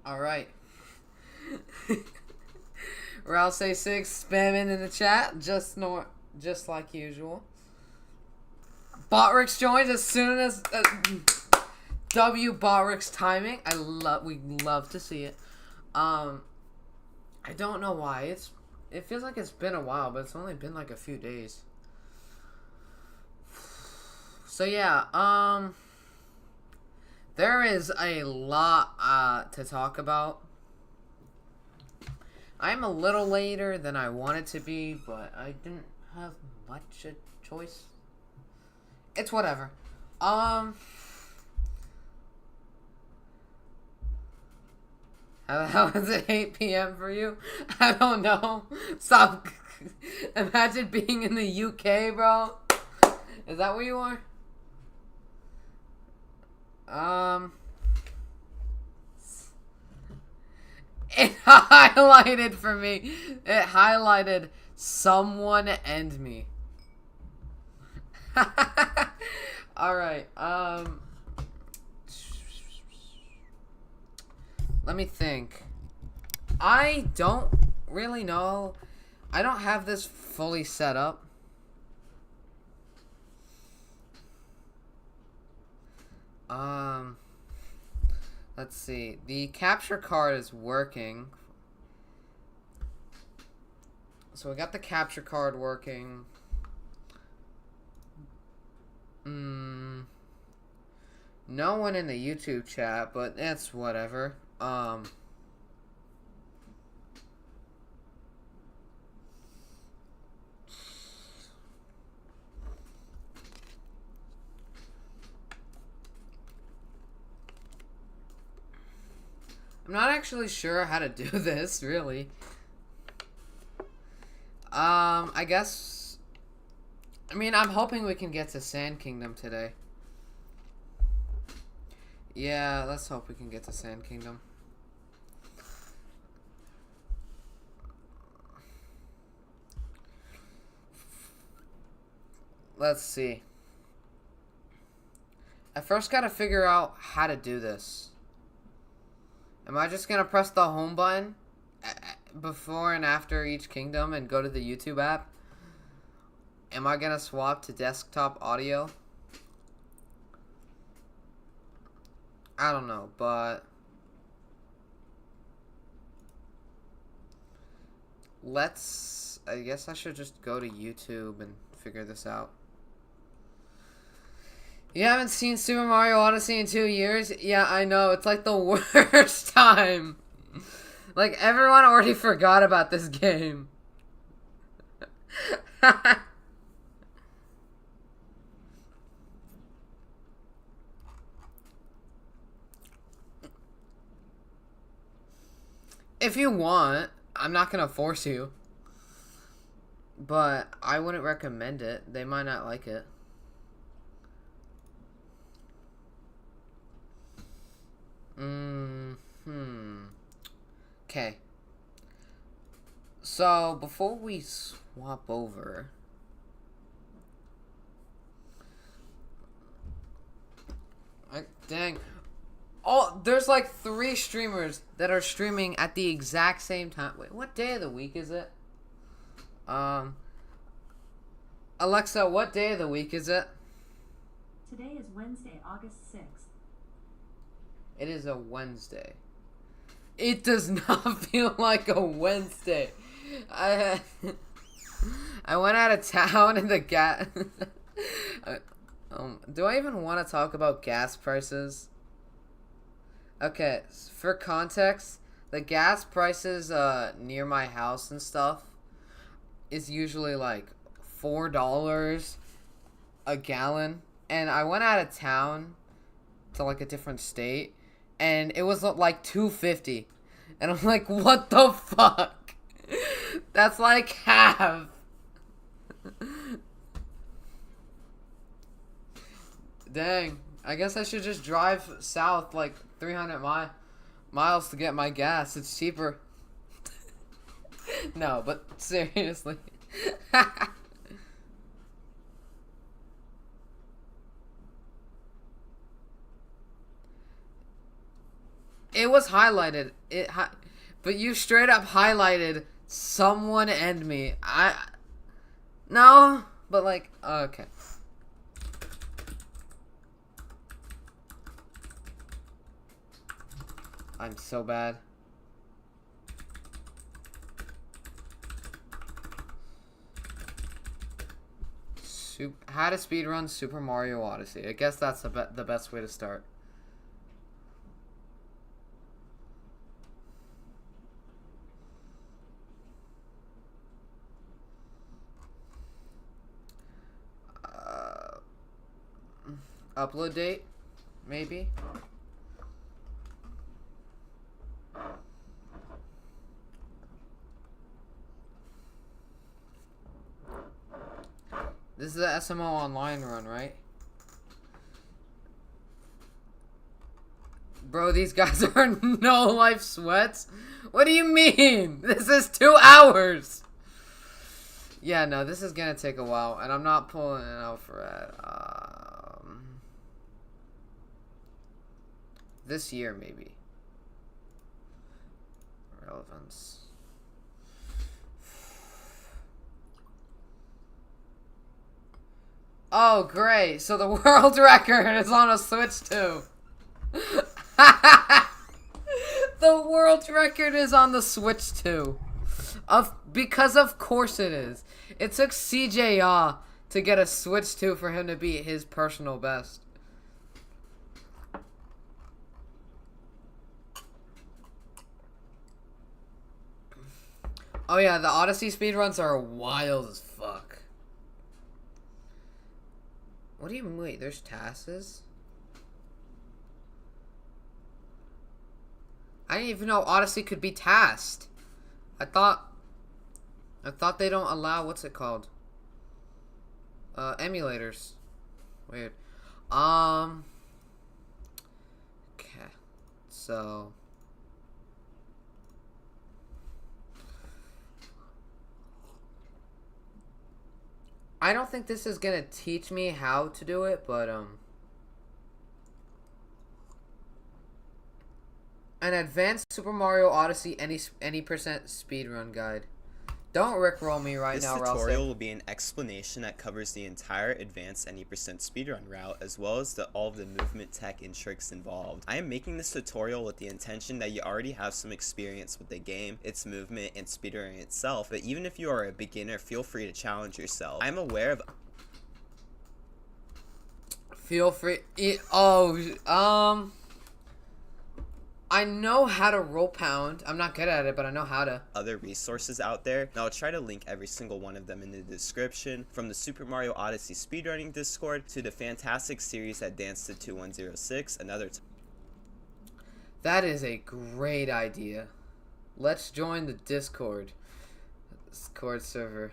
Alright. Rouse6 spamming in the chat, just like usual. Botrix joins as soon as Botrix timing. We love to see it. I don't know why. It feels like it's been a while, but it's only been like a few days. So yeah, there is a lot to talk about. I'm a little later than I wanted to be, but I didn't have much a choice. It's whatever. How is it 8 p.m. for you? I don't know. Stop. Imagine being in the UK, bro. Is that where you are? It highlighted for me. It highlighted someone and me. Alright, let me think. I don't really know. I don't have this fully set up. Let's see. The capture card is working. So we got the capture card working. No one in the YouTube chat, but it's whatever. I'm not actually sure how to do this, really. I guess... I mean, I'm hoping we can get to Sand Kingdom today. Yeah, let's hope we can get to Sand Kingdom. Let's see. I first gotta figure out how to do this. Am I just gonna press the home button before and after each kingdom and go to the YouTube app? Am I gonna swap to desktop audio? I don't know, but I guess I should just go to YouTube and figure this out. You haven't seen Super Mario Odyssey in 2 years? Yeah, I know. It's like the worst time. Like, everyone already forgot about this game. If you want, I'm not gonna force you. But I wouldn't recommend it. They might not like it. Okay. So, before we swap over... Dang. Oh, there's like 3 streamers that are streaming at the exact same time. Wait, what day of the week is it? Alexa, what day of the week is it? Today is Wednesday, August 6th. It is a Wednesday. It does not feel like a Wednesday. I went out of town and the gas... do I even want to talk about gas prices? Okay, for context, the gas prices near my house and stuff is usually like $4 a gallon. And I went out of town to like a different state, and it was like $2.50. And I'm like, what the fuck? That's like half. Dang. I guess I should just drive south like 300 miles to get my gas. It's cheaper. No, but seriously. It was highlighted. But you straight up highlighted someone and me. No, but like, okay. I'm so bad. How to speedrun Super Mario Odyssey. I guess that's the best way to start. Upload date, maybe. This is the SMO online run, right? Bro, these guys are no life sweats. What do you mean? This is 2 hours. Yeah, no, this is gonna take a while, and I'm not pulling it out for it. This year, maybe. Relevance. Oh, great. So the world record is on a Switch, too. The world record is on the Switch, too. Because of course it is. It took CJ Yaw to get a Switch 2 for him to beat his personal best. Oh yeah, the Odyssey speedruns are wild as fuck. What do you mean? Wait, there's tasks? I didn't even know Odyssey could be tasked. I thought they don't allow, what's it called? Emulators. Weird. Okay. So I don't think this is gonna teach me how to do it, but an advanced Super Mario Odyssey any percent speedrun guide. Don't rickroll me right now, This tutorial will be an explanation that covers the entire advanced any percent speedrun route, as well as all of the movement tech and tricks involved. I am making this tutorial with the intention that you already have some experience with the game, its movement, and speedrunning itself, but even if you are a beginner, feel free to challenge yourself. I'm aware of... Feel free... I know how to roll pound. I'm not good at it, but I know how to. Other resources out there, and I'll try to link every single one of them in the description, from the Super Mario Odyssey speedrunning Discord to the fantastic series at Dance to 2106, another That is a great idea. Let's join the Discord server.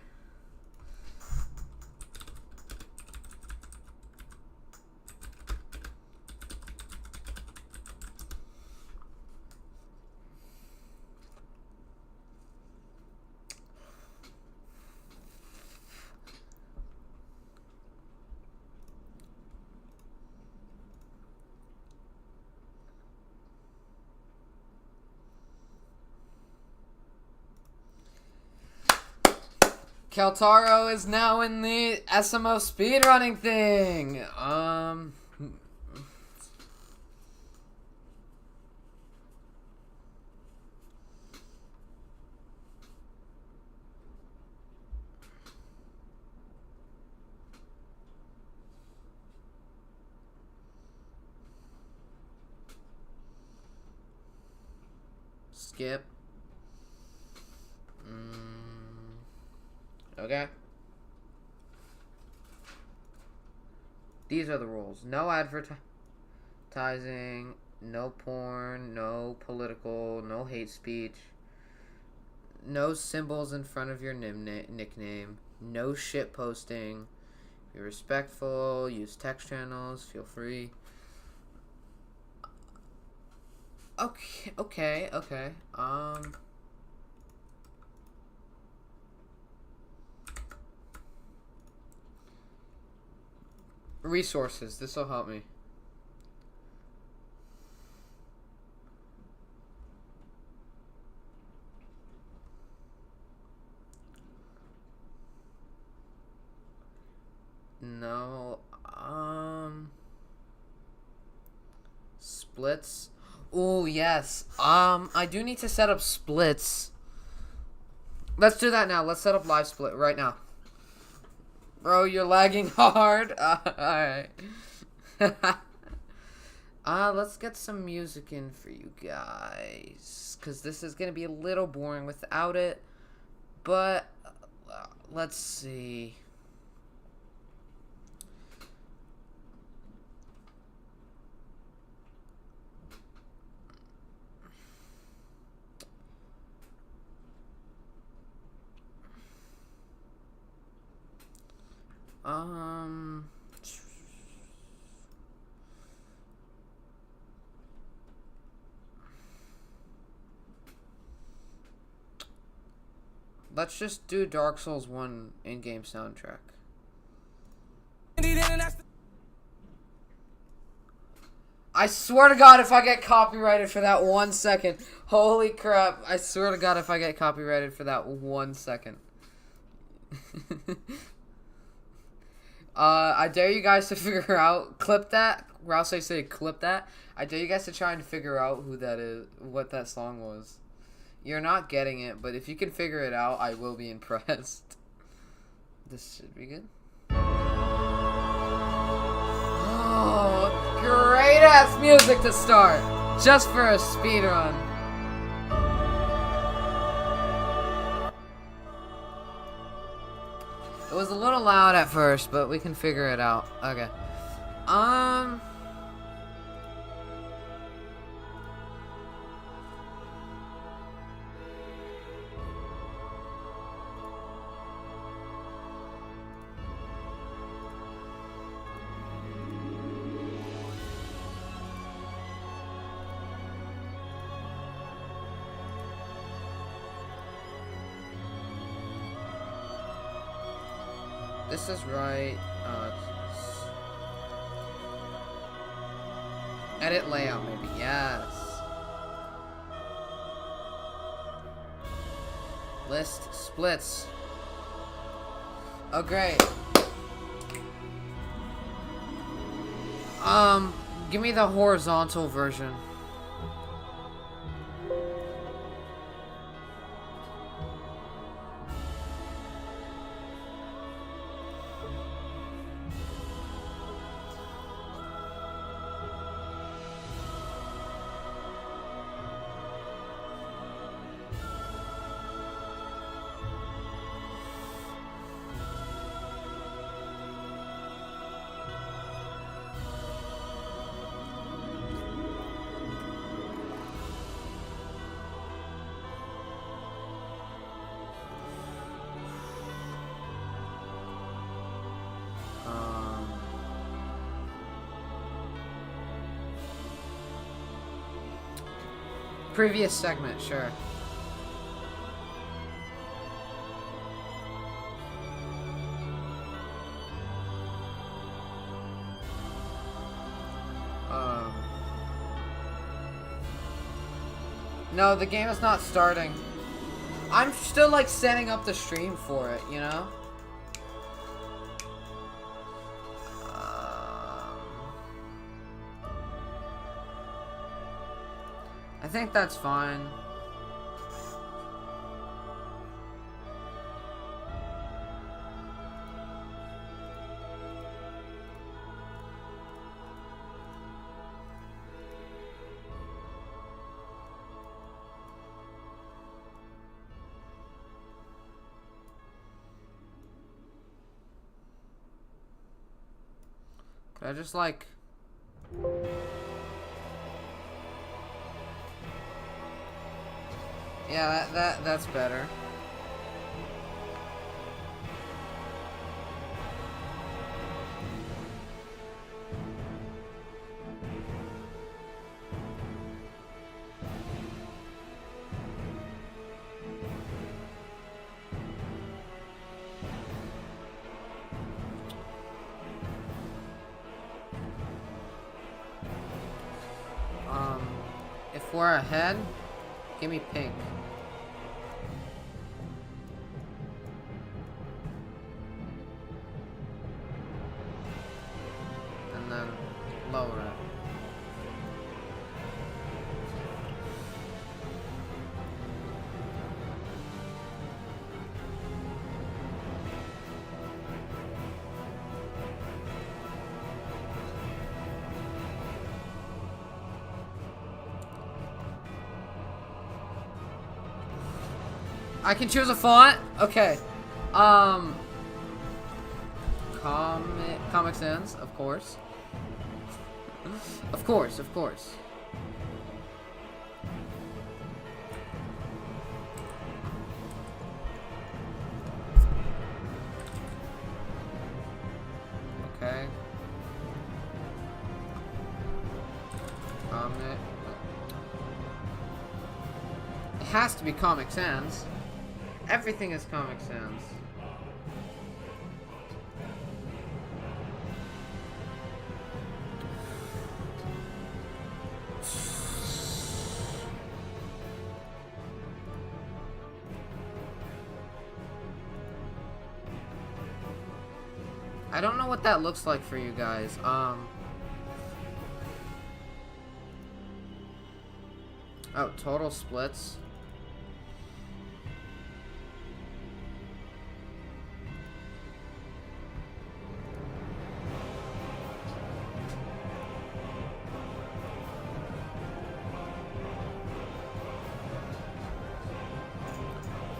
Keltaro is now in the SMO speedrunning thing. Skip. Okay. These are the rules. No advertising, no porn, no political, no hate speech, no symbols in front of your nickname, no shit posting, be respectful, use text channels, feel free. Okay. Resources. This will help me. splits. Oh yes. I do need to set up splits. Let's do that now. Let's set up live split right now. Bro, you're lagging hard. Alright. Let's get some music in for you guys. Because this is going to be a little boring without it. But, let's see. Let's just do Dark Souls 1 in-game soundtrack. I swear to God, if I get copyrighted for that 1 second. Holy crap. I swear to God, if I get copyrighted for that 1 second. I dare you guys to figure out, clip that. Rouse, I say clip that. I dare you guys to try and figure out who that is, what that song was. You're not getting it, but if you can figure it out, I will be impressed. This should be good. Oh, great ass music to start, just for a speedrun. It was a little loud at first, but we can figure it out. Okay. This is right. Edit layout, maybe. Yes. List splits. Oh, great. Give me the horizontal version. Previous segment, sure. No, the game is not starting. I'm still like setting up the stream for it, you know? I think that's fine. Could I just like... Yeah, that's better. If we're ahead, give me pink. And then lower it. I can choose a font? Okay. Comic Sans, of course. Of course, of course. Okay. Comic. It has to be Comic Sans. Everything is Comic Sans. I don't know what that looks like for you guys. Oh, total splits.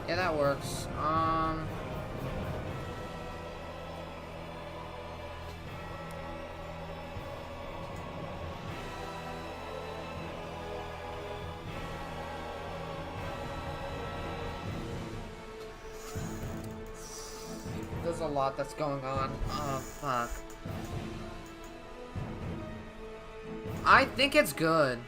Yeah, that works. There's a lot that's going on. Oh, fuck. I think it's good.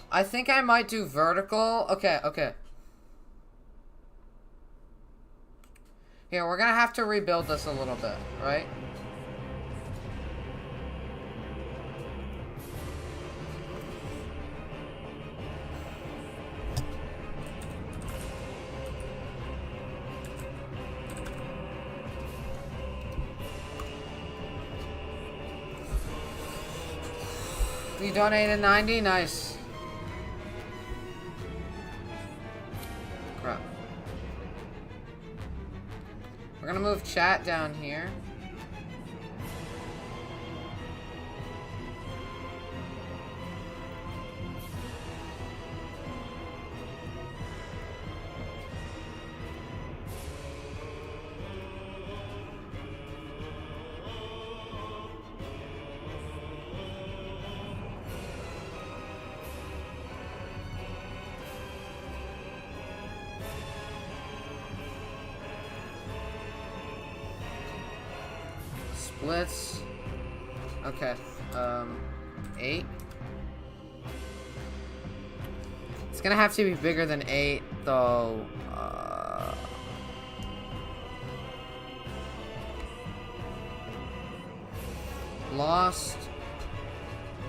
I think I might do vertical. Okay, okay. Here, we're gonna have to rebuild this a little bit, right? You donated 90? Nice. Crap. We're gonna move chat down here. Splits. Okay. 8. It's gonna have to be bigger than 8, though. Lost.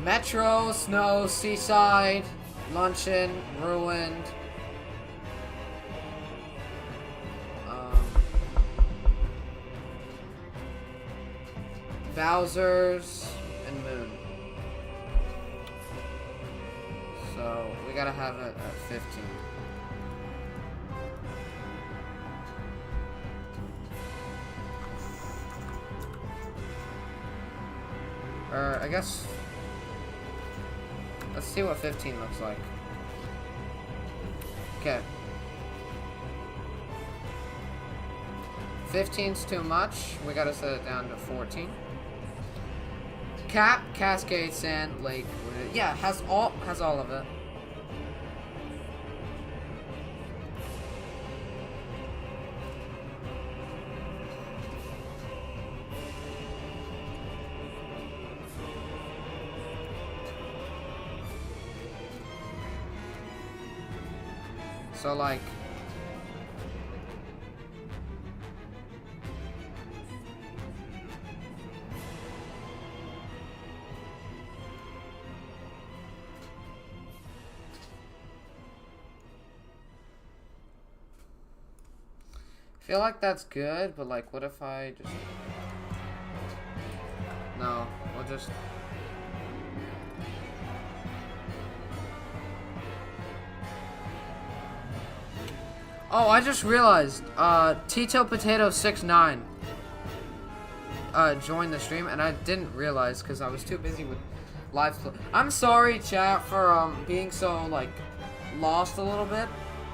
Metro, Snow, Seaside, Luncheon, Ruined. Bowser's and Moon. So we gotta have it at 15. Or I guess let's see what 15 looks like. Okay. 15's too much. We gotta set it down to 14. Cap, Cascade, Sand, Lake. Yeah, has all of it. So like I feel like that's good, but like, what if I just... No, we'll just... Oh, I just realized, Tito Potato 69. join the stream, and I didn't realize because I was too busy with live. I'm sorry, chat, for being so like lost a little bit.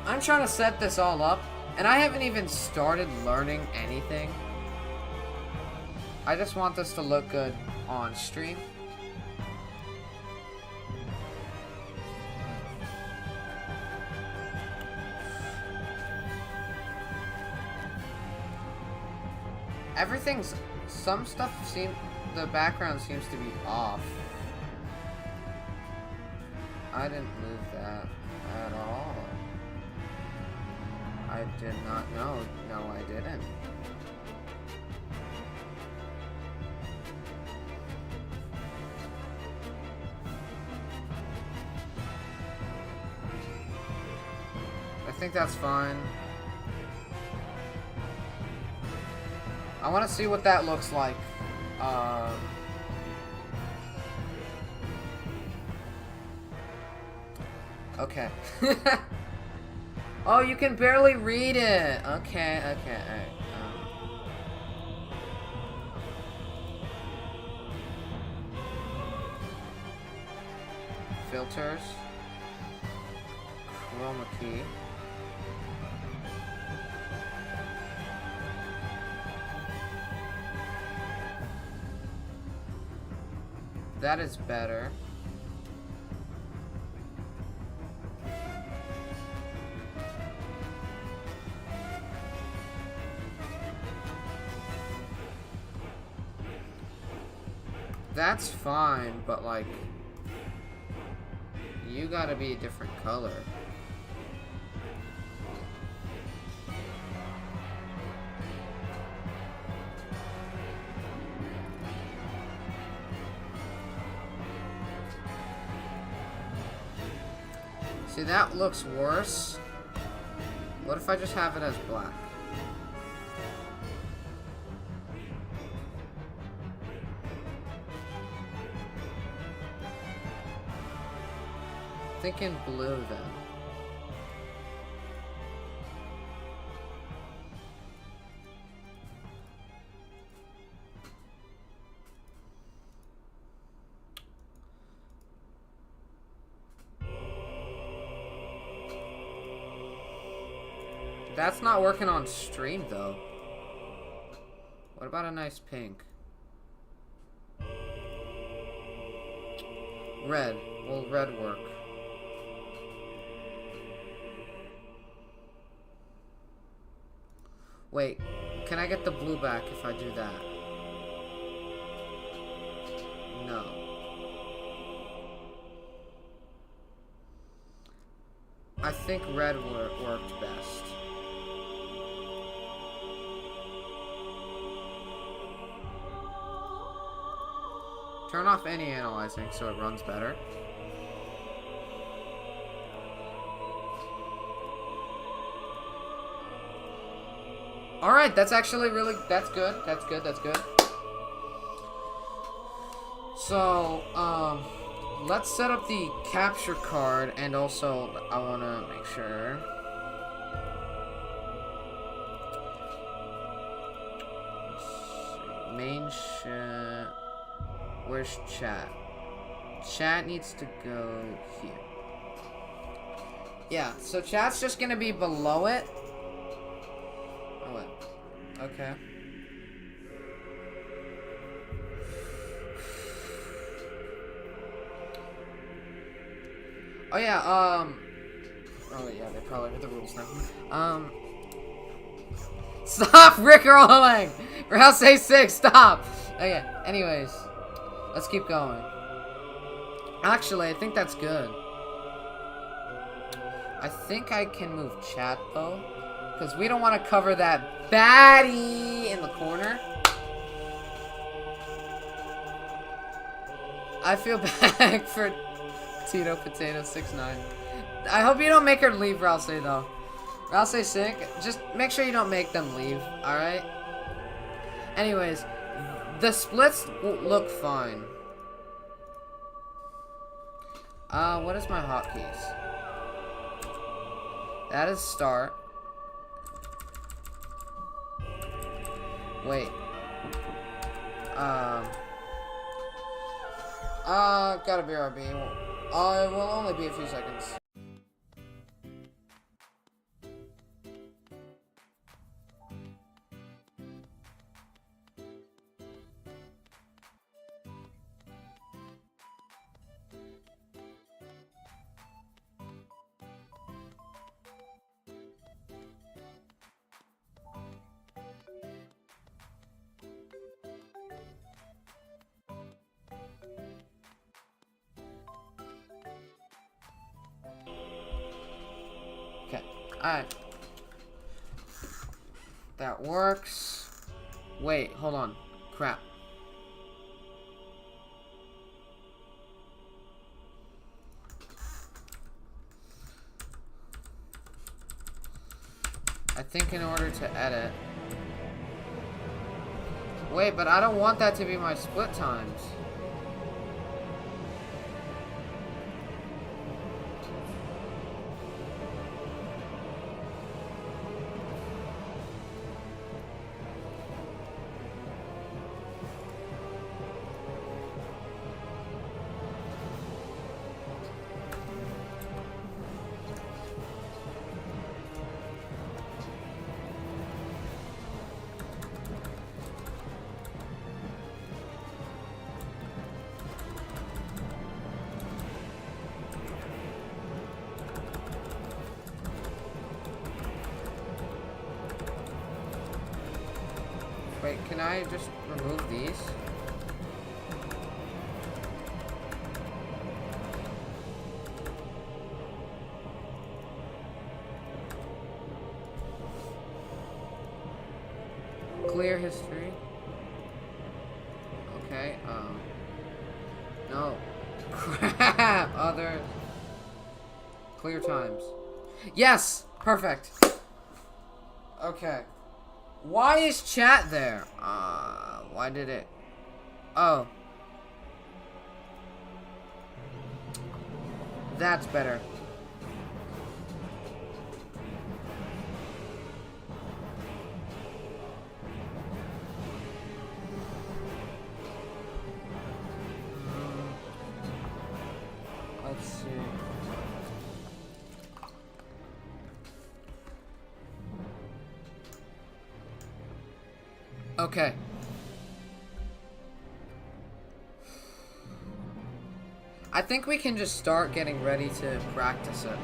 I'm trying to set this all up, and I haven't even started learning anything. I just want this to look good on stream. Some stuff the background seems to be off. I didn't move that at all. I did not know. No, I didn't. I think that's fine. I want to see what that looks like. Okay. Oh, you can barely read it. Okay, alright. Filters. Chroma key. That is better. That's fine, but like, you gotta be a different color. See, that looks worse. What if I just have it as black? Thinking blue then. That's not working on stream though. What about a nice pink? Red. Will red work? Wait, can I get the blue back if I do that? No. I think red worked best. Turn off any analyzing so it runs better. Alright, that's actually really, that's good. So, let's set up the capture card, and also, I want to make sure. Let's see, main chat. Where's chat? Chat needs to go here. Yeah, so chat's just gonna be below it. Oh, wait. Okay. Oh yeah, oh yeah, they probably heard the rules now. Stop rickrolling! Rouse say 6, stop! Okay, anyways. Let's keep going. Actually, I think that's good. I think I can move chat, though. Because we don't want to cover that baddie in the corner. I feel bad for Tito Potato 69. I hope you don't make her leave, Rouse, though. Rouse sick. Just make sure you don't make them leave, alright? Anyways. The splits look fine. What is my hotkeys? That is start. Wait. Gotta BRB. It will only be a few seconds. Okay, alright. That works. Wait, hold on. Crap. I think in order to edit... Wait, but I don't want that to be my split times. Wait, can I just remove these? Clear history. Okay, no. Crap! Others. Clear times. Yes! Perfect! Okay. Why is chat there? Why did it? Oh. That's better. Let's see. Okay. I think we can just start getting ready to practice it.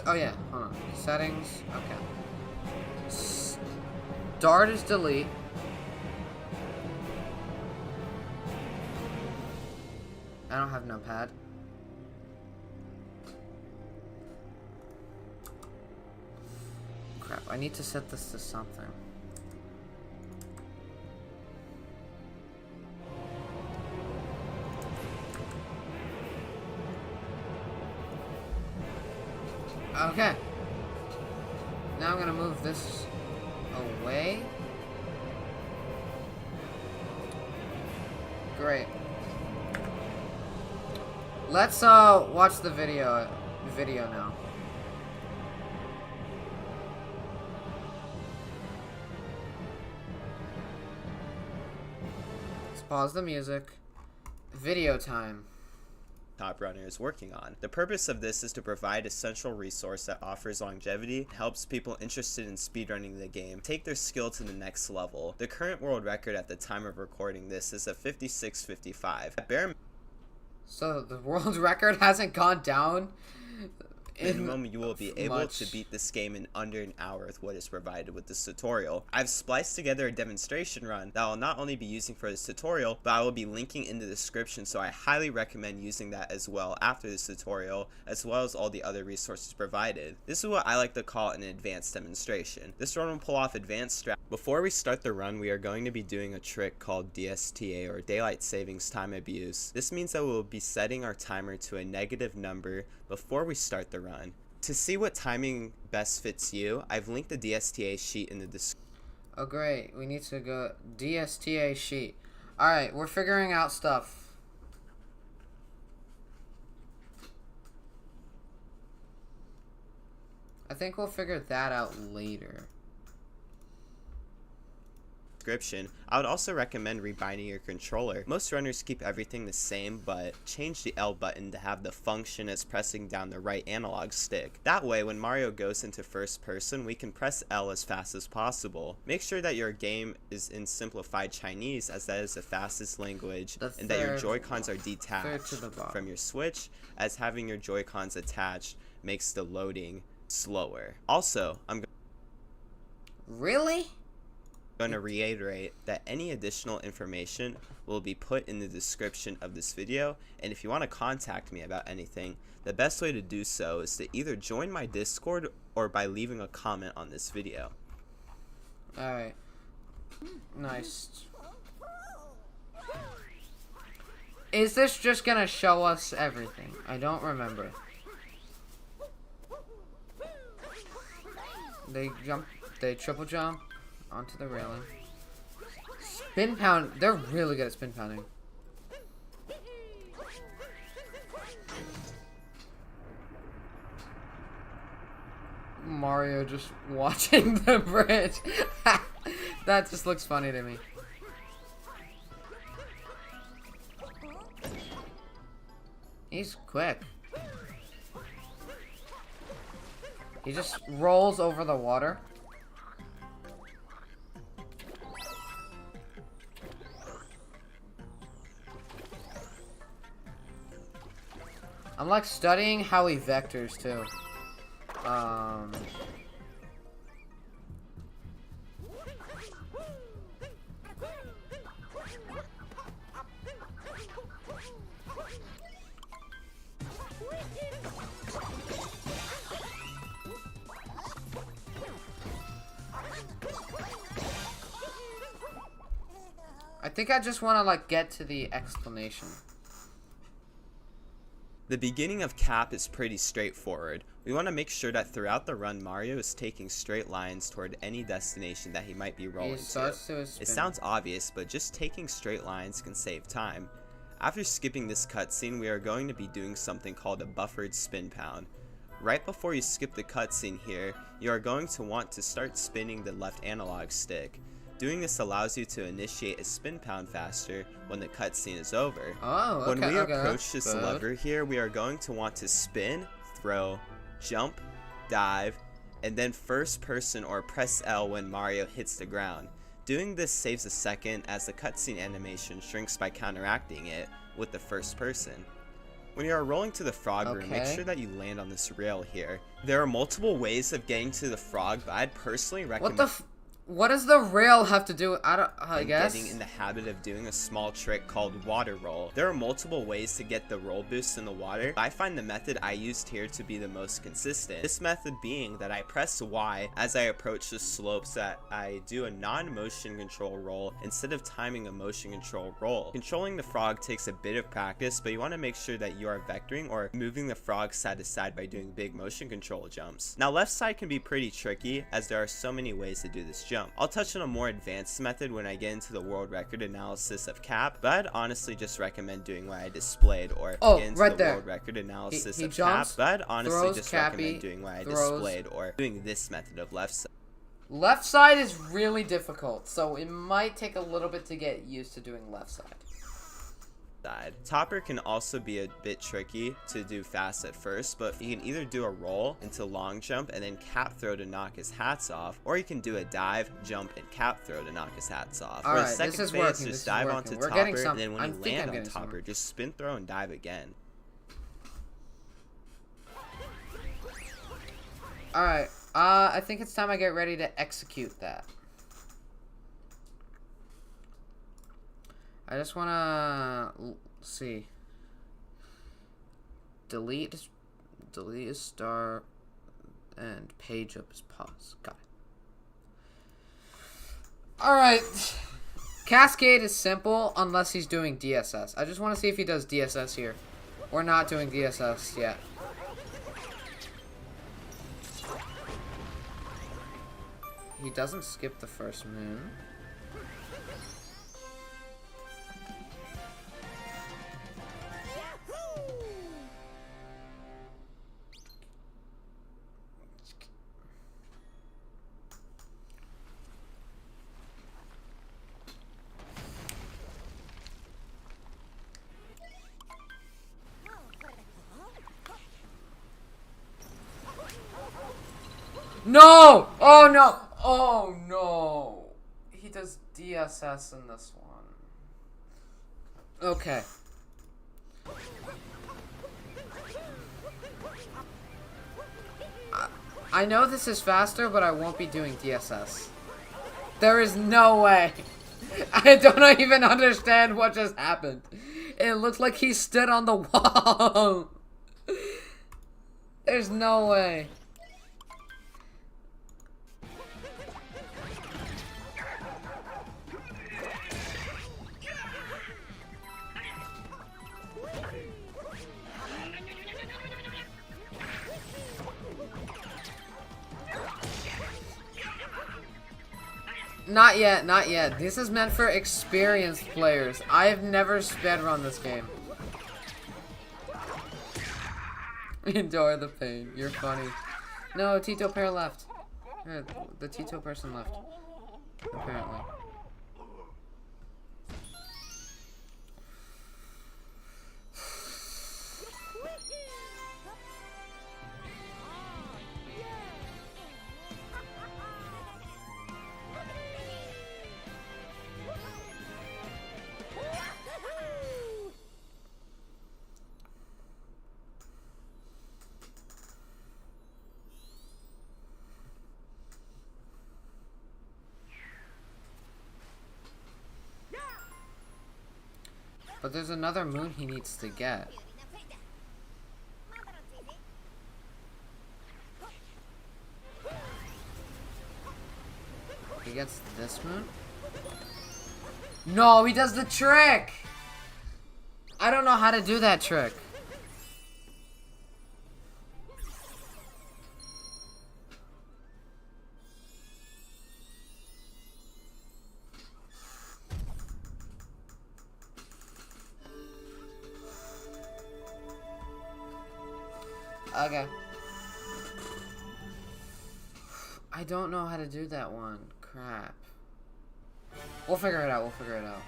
Oh yeah, hold on. Settings, okay. Start is delete. I don't have notepad. Crap, I need to set this to something. Okay. Now I'm gonna move this away. Great. Let's watch the video now. Let's pause the music. Video time. Top runner is working on. The purpose of this is to provide a central resource that offers longevity and helps people interested in speedrunning the game take their skill to the next level. The current world record at the time of recording this is a 56:55. So the world record hasn't gone down minimum, you will be able to beat this game in under an hour with what is provided with this tutorial. I've spliced together a demonstration run that I'll not only be using for this tutorial, but I will be linking in the description, so I highly recommend using that as well after this tutorial, as well as all the other resources provided. This is what I like to call an advanced demonstration. This run will pull off advanced strat. Before we start the run, we are going to be doing a trick called DSTA, or Daylight Savings Time Abuse. This means that we will be setting our timer to a negative number before we start the run. To see what timing best fits you, I've linked the DSTA sheet in the description. Oh great, we need to go DSTA sheet. Alright, we're figuring out stuff. I think we'll figure that out later. Description, I would also recommend rebinding your controller. Most runners keep everything the same, but change the L button to have the function as pressing down the right analog stick. That way, when Mario goes into first person, we can press L as fast as possible. Make sure that your game is in simplified Chinese, as that is the fastest language, and that your Joy-Cons are detached from your Switch, as having your Joy-Cons attached makes the loading slower. Also, I'm Really? going to reiterate that any additional information will be put in the description of this video, and if you want to contact me about anything, the best way to do so is to either join my Discord or by leaving a comment on this video. Alright. Nice. Is this just gonna show us everything? I don't remember. They triple jump onto the railing. Spin pound. They're really good at spin pounding. Mario just watching the bridge. That just looks funny to me. He's quick. He just rolls over the water. I'm like studying how he vectors too. I think I just want to like get to the explanation. The beginning of Cap is pretty straightforward. We want to make sure that throughout the run, Mario is taking straight lines toward any destination that he might be rolling to. It sounds obvious, but just taking straight lines can save time. After skipping this cutscene, we are going to be doing something called a buffered spin pound. Right before you skip the cutscene here, you are going to want to start spinning the left analog stick. Doing this allows you to initiate a spin pound faster when the cutscene is over. Oh, okay, when we approach this lever here, we are going to want to spin, throw, jump, dive, and then first person or press L when Mario hits the ground. Doing this saves a second as the cutscene animation shrinks by counteracting it with the first person. When you are rolling to the frog room, make sure that you land on this rail here. There are multiple ways of getting to the frog, but I'd personally recommend... What does the rail have to do with, I guess? Getting in the habit of doing a small trick called water roll. There are multiple ways to get the roll boost in the water, but I find the method I used here to be the most consistent. This method being that I press Y as I approach the slopes, that I do a non-motion control roll instead of timing a motion control roll. Controlling the frog takes a bit of practice, but you want to make sure that you are vectoring or moving the frog side to side by doing big motion control jumps. Now left side can be pretty tricky as there are so many ways to do this jump. I'll touch on a more advanced method when I get into the world record analysis of Cap, but I'd honestly just recommend doing what I displayed, or get into the world record analysis of Cap, but I'd honestly just recommend doing what I displayed, or doing this method of left side. Left side is really difficult, so it might take a little bit to get used to doing left side. Topper can also be a bit tricky to do fast at first, but you can either do a roll into long jump and then cap throw to knock his hats off, or you can do a dive, jump, and cap throw to knock his hats off. For the second phase, just dive onto Topper, and then when you land on Topper, just spin, throw, and dive again. Alright, I think it's time I get ready to execute that. I just wanna see. Delete is start, and page up is pause. Got it. Alright. Cascade is simple unless he's doing DSS. I just want to see if he does DSS here. We're not doing DSS yet. He doesn't skip the first moon. No! Oh no! Oh no! He does DSS in this one. Okay. I know this is faster, but I won't be doing DSS. There is no way. I don't even understand what just happened. It looked like he stood on the wall. There's no way. Not yet, not yet. This is meant for experienced players. I have never speedrun this game. Endure the pain. You're funny. No, Tito pair left. The Tito person left. Apparently. But there's another moon he needs to get. He gets this moon? No, he does the trick! I don't know how to do that trick. Okay. I don't know how to do that one. Crap. We'll figure it out. We'll figure it out.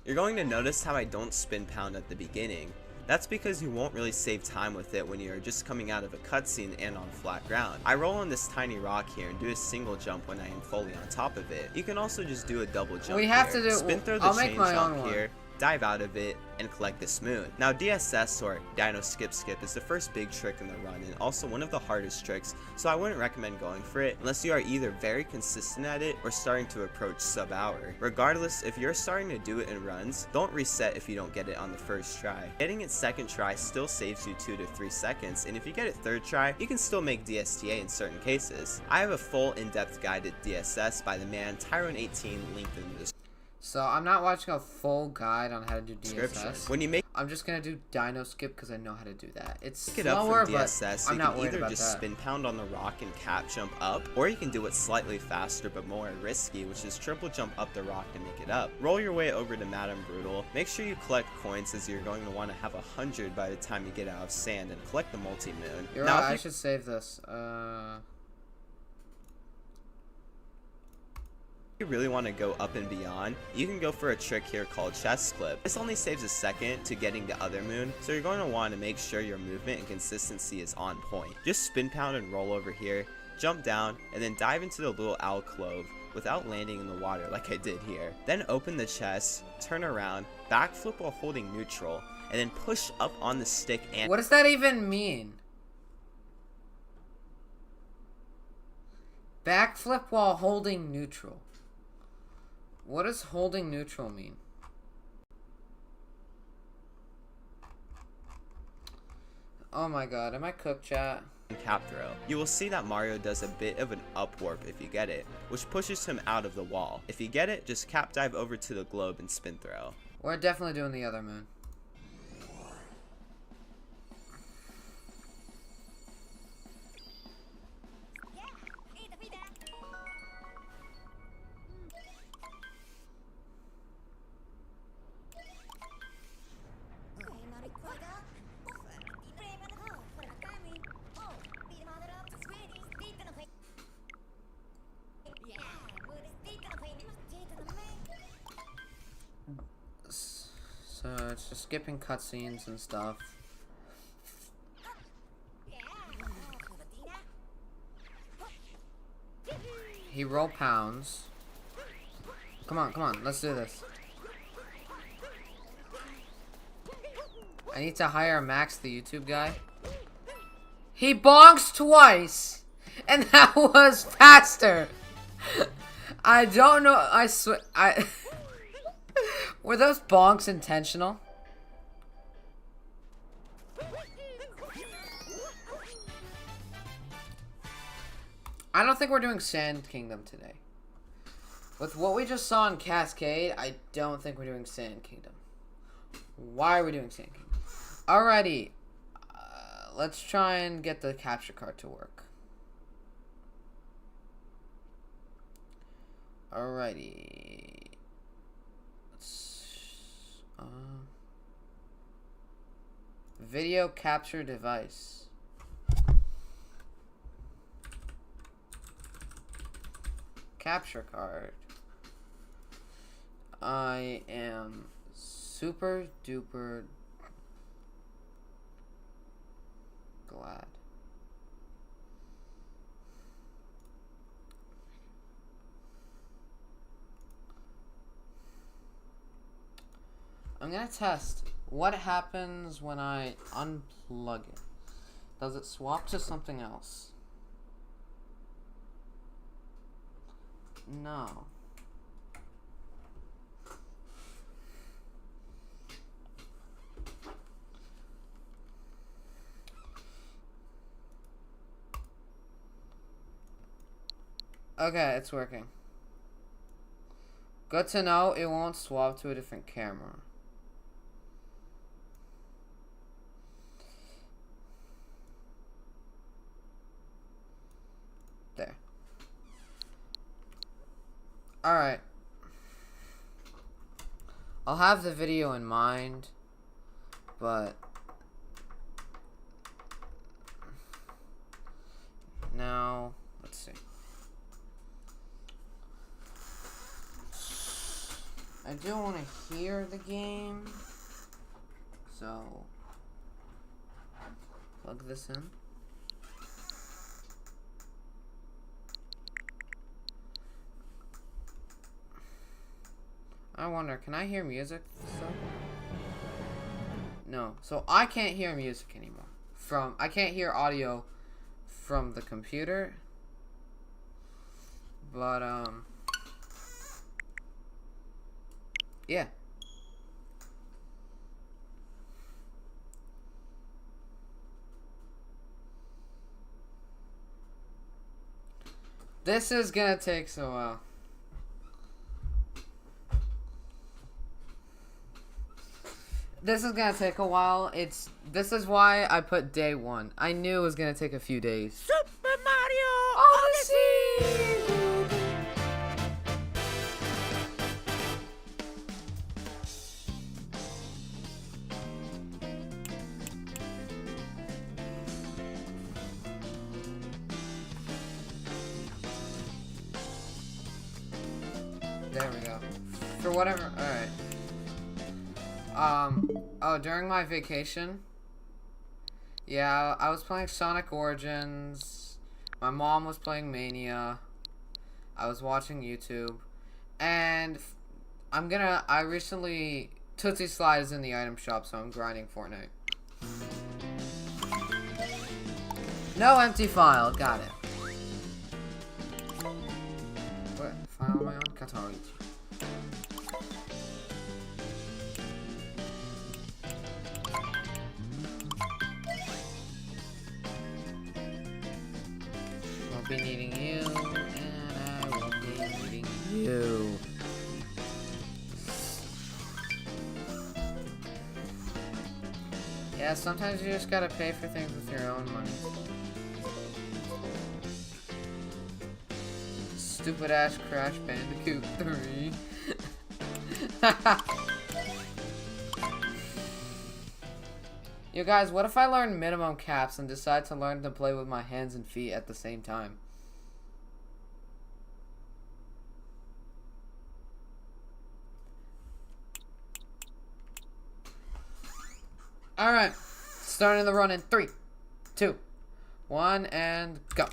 You're going to notice how I don't spin pound at the beginning. That's because you won't really save time with it when you're just coming out of a cutscene and on flat ground. I roll on this tiny rock here and do a single jump when I am fully on top of it. You can also just do a double jump We have here. to do. Spin throw the I'll chain make my jump own one. here, dive out of it, and collect this moon. Now DSS, or Dino Skip Skip, is the first big trick in the run and also one of the hardest tricks, so I wouldn't recommend going for it unless you are either very consistent at it or starting to approach sub-hour. Regardless, if you're starting to do it in runs, don't reset if you don't get it on the first try. Getting it second try still saves you 2 to 3 seconds, and if you get it third try, you can still make DSTA in certain cases. I have a full in-depth guide to DSS by the man Tyrone18 linked in the description. So I'm not watching a full guide on how to do DSS. When you make I'm just gonna do Dino Skip because I know how to do that. It's it up slower, from but DSS, I'm you not can worried either about just that. spin pound on the rock and cap jump up, or you can do it slightly faster but more risky, which is triple jump up the rock to make it up. Roll your way over to Madame Brutal. Make sure you collect coins, as you're going to want to have 100 by the time you get out of sand, and collect the multi-moon. You're Now, right, I if should save this. you really want to go up and beyond, you can go for a trick here called chest clip. This only saves a second to getting the other moon, so you're going to want to make sure your movement and consistency is on point. Just spin pound and roll over here, jump down, and then dive into the little alcove without landing in the water like I did here. Then open the chest, turn around, backflip while holding neutral, and then push up on the stick and— What does that even mean? Backflip while holding neutral. What does holding neutral mean? Oh my god, am I cooked, chat? cap throw. You will see that Mario does a bit of an up warp if you get it, which pushes him out of the wall. If you get it, just cap dive over to the globe and spin throw. We're definitely doing the other moon. So it's just skipping cutscenes and stuff. Hero pounds. Come on, come on. Let's do this. I need to hire Max, the YouTube guy. He bonks twice! And that was faster! I don't know. I swear. Were those bonks intentional? I don't think we're doing Sand Kingdom today. With what we just saw in Cascade, I don't think we're doing Sand Kingdom. Why are we doing Sand Kingdom? Alrighty. Let's try and get the capture card to work. Alrighty. Video capture device. Capture card. I am super duper glad. I'm gonna test what happens when I unplug it. Does it swap to something else? No. Okay, it's working. Good to know it won't swap to a different camera. There. Alright. I'll have the video in mind, but now, let's see. I do want to hear the game, so plug this in. I wonder, can I hear music? No, so I can't hear music anymore. I can't hear audio from the computer, but yeah. This is gonna take so while. This is gonna take a while. This is why I put day 1. I knew it was gonna take a few days. Super Mario Odyssey! There we go. For whatever. Alright. Oh, during my vacation, yeah, I was playing Sonic Origins, my mom was playing Mania, I was watching YouTube, and I recently, Tootsie Slide is in the item shop, so I'm grinding Fortnite. No empty file, got it. What? File my own Katari. Be needing you, and I won't be needing you. Yeah, sometimes you just gotta pay for things with your own money. Stupid ass Crash Bandicoot 3. You guys, what if I learn minimum caps and decide to learn to play with my hands and feet at the same time? Alright, starting the run in 3, 2, 1, and go.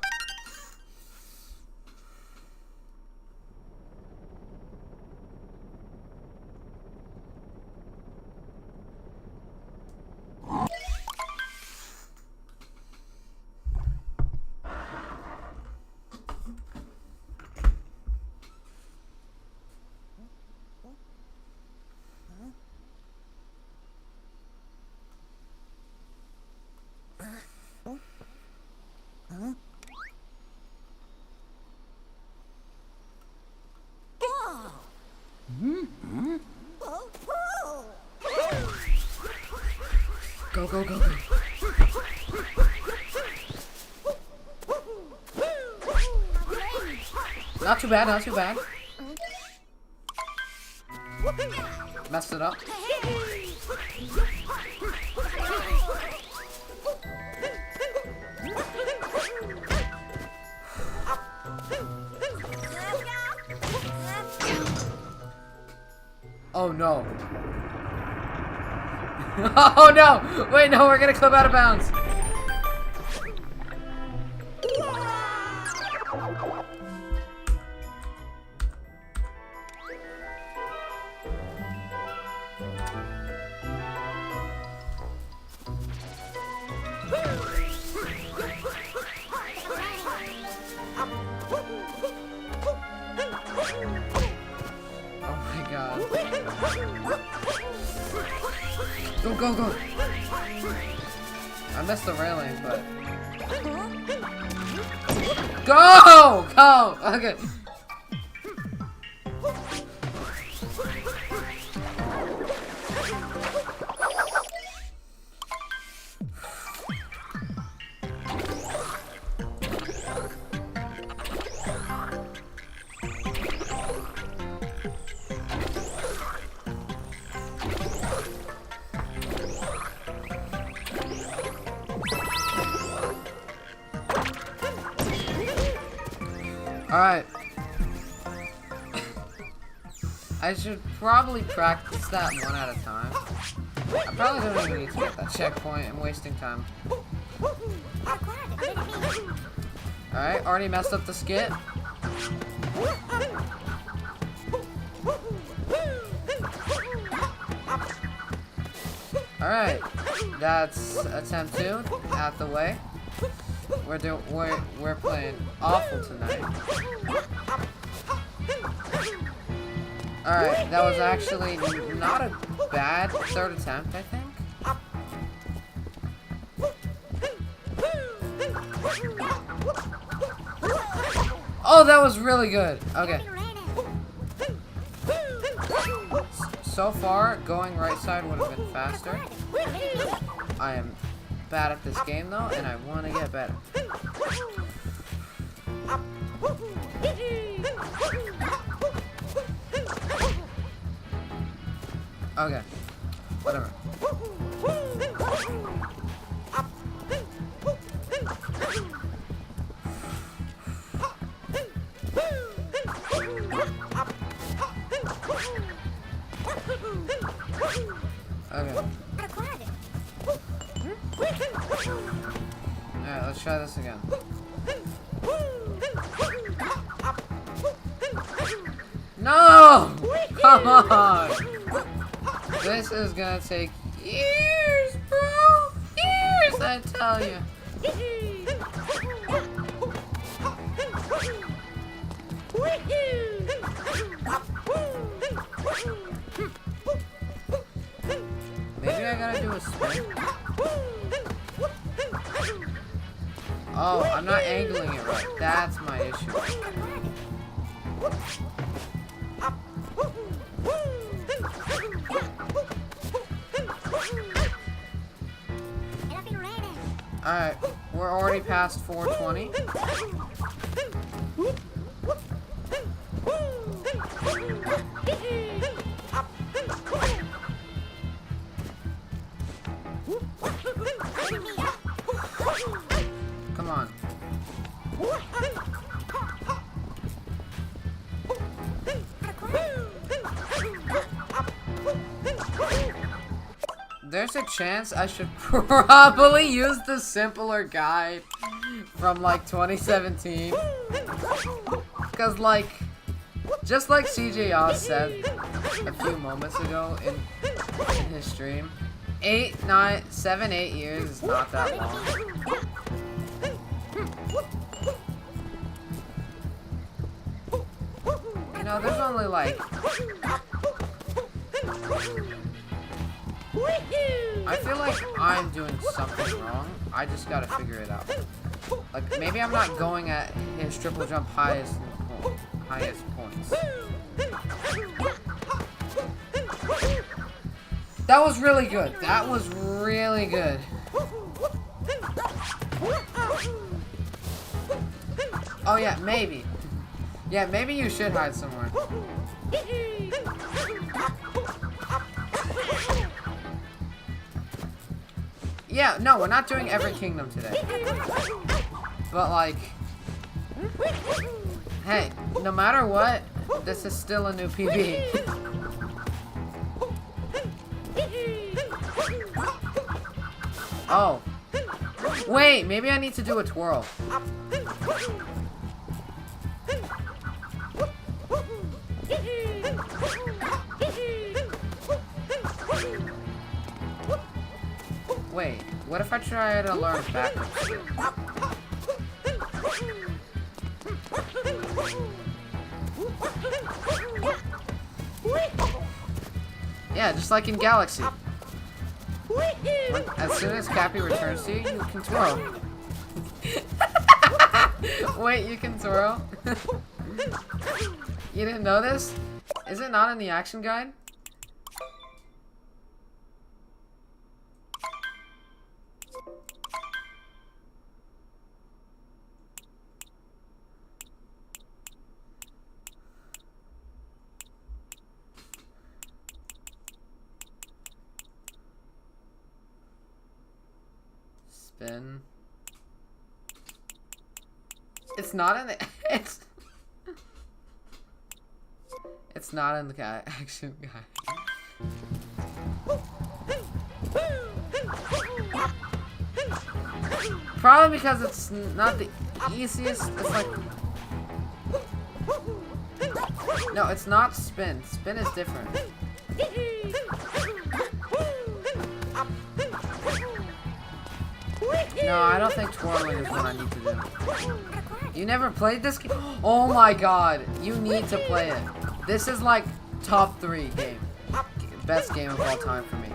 Go, go, go. Not too bad, not too bad. Messed it up. Oh no. Oh no! Wait, no, we're gonna clip out of bounds. Go, go, go! I missed the railing, but... Go! Go! Okay. Alright. I should probably practice that one at a time. I probably don't even need to get that checkpoint. I'm wasting time. Alright, already messed up the skit. Alright. That's attempt 2 out the way. We're playing awful tonight. Alright, that was actually not a bad third attempt, I think. Oh, that was really good. Okay. So far, going right side would have been faster. I am bad at this game though, and I want to get better. Okay, whatever. Okay. Alright, let's try this again. No! Come on! This is gonna take years, bro! Years, I tell you! Maybe I gotta do a spin. Oh, I'm not angling it right. That's my issue. Alright, we're already past 420. Come on. There's a chance I should probably use the simpler guide from like 2017. Cause like, just like CJ Oz said a few moments ago in his stream, 7, 8 years is not that long. You know, there's only like... I feel like I'm doing something wrong. I just gotta figure it out. Like, maybe I'm not going at his triple jump highest points. That was really good. That was really good. Oh yeah, maybe. Yeah, maybe you should hide somewhere. Yeah, no, we're not doing every kingdom today. But like, hey, no matter what, this is still a new PB. Oh. Wait, maybe I need to do a twirl. Wait, what if I try to learn backwards? Yeah, just like in Galaxy. As soon as Cappy returns to you, you can twirl. Wait, you can twirl? You didn't know this? Is it not in the action guide? Spin. It's not in the it's not in the action guide. Probably because it's not the easiest. It's like no, it's not spin. Spin is different. No, I don't think twirling is what I need to do. You never played this game? Oh my god, you need to play it. This is like top 3 game. Best game of all time for me.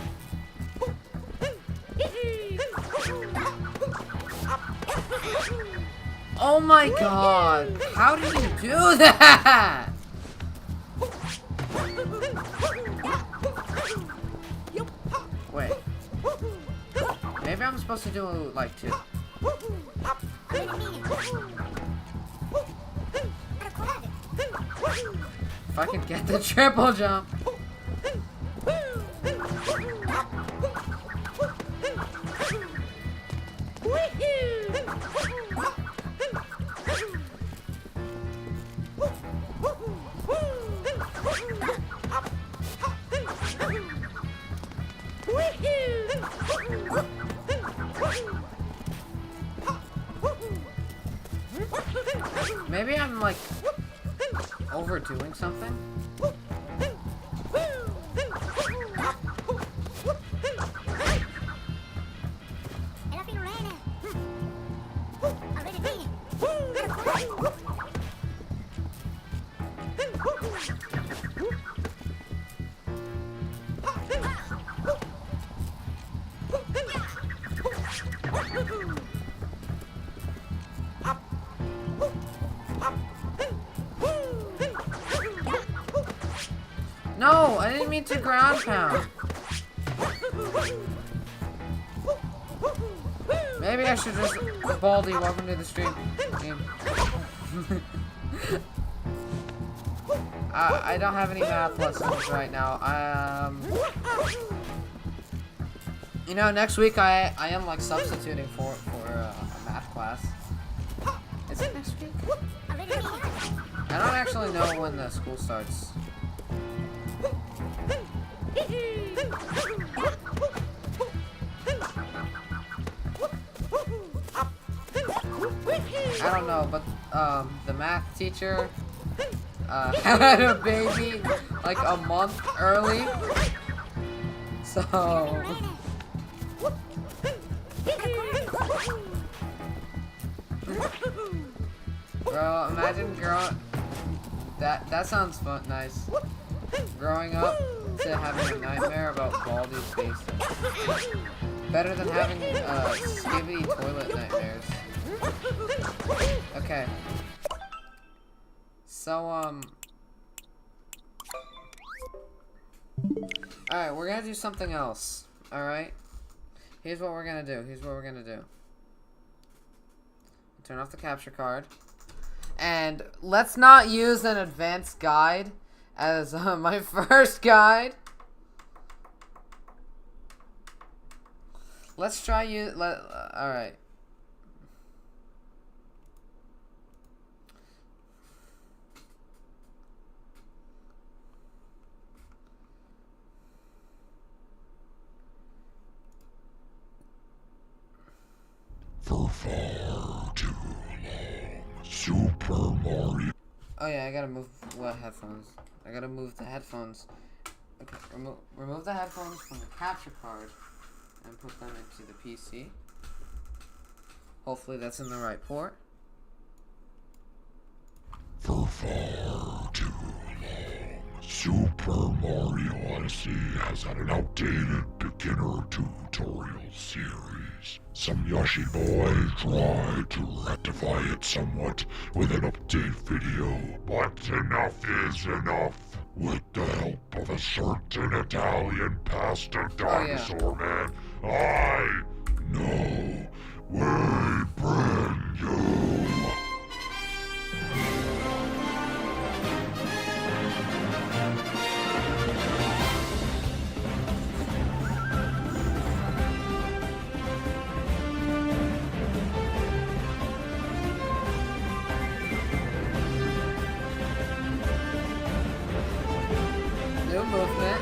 Oh my god, how did you do that? Wait. Maybe I'm supposed to do like 2. If I can get the triple jump. Maybe I'm like overdoing something. No, I didn't mean to ground pound. Maybe I should just Baldy, welcome to the stream. I don't have any math lessons right now. You know, next week I am like substituting for a math class. Is it next week? I don't actually know when the school starts. I don't know, but the math teacher had a baby like a month early, so bro, imagine growing that sounds fun, nice. Growing up to having a nightmare about Baldi's face. Better than having skivvy toilet nightmares. Okay. So, alright, we're gonna do something else. Alright? Here's what we're gonna do. Turn off the capture card. And let's not use an advanced guide as my first guide. Let's try alright. For far too long, Super Mario. Oh yeah, I gotta move headphones. I gotta move the headphones. Okay, remove the headphones from the capture card and put them into the PC. Hopefully that's in the right port. For far too long, Super Mario Odyssey has had an outdated beginner tutorial series. Some Yoshi boy tried to rectify it somewhat with an update video, but enough is enough. With the help of a certain Italian pasta dinosaur man, I know we bring you. New movement.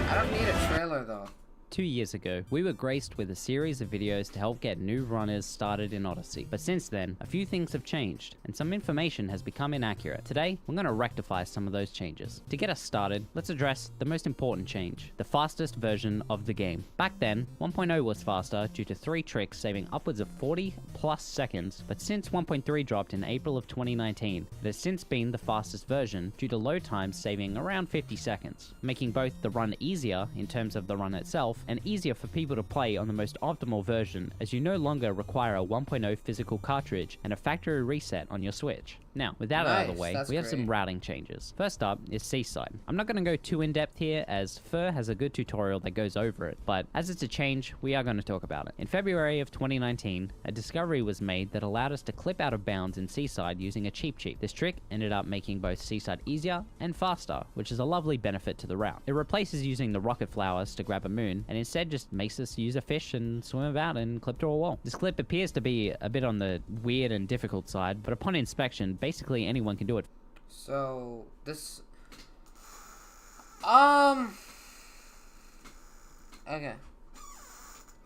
I don't need a trailer though. 2 years ago, we were graced with a series of videos to help get new runners started in Odyssey. But since then, a few things have changed, and some information has become inaccurate. Today, we're going to rectify some of those changes. To get us started, let's address the most important change, the fastest version of the game. Back then, 1.0 was faster due to 3 tricks saving upwards of 40 plus seconds, but since 1.3 dropped in April of 2019, it has since been the fastest version due to load times saving around 50 seconds, making both the run easier in terms of the run itself and easier for people to play on the most optimal version, as you no longer require a 1.0 physical cartridge and a factory reset on your Switch. Now, with that out of the way, we have some routing changes. First up is Seaside. I'm not going to go too in-depth here, as Fur has a good tutorial that goes over it, but as it's a change, we are going to talk about it. In February of 2019, a discovery was made that allowed us to clip out of bounds in Seaside using a cheap cheat. This trick ended up making both Seaside easier and faster, which is a lovely benefit to the route. It replaces using the rocket flowers to grab a moon, and instead just makes us use a fish and swim about and clip through a wall. This clip appears to be a bit on the weird and difficult side, but upon inspection, basically anyone can do it. So this okay.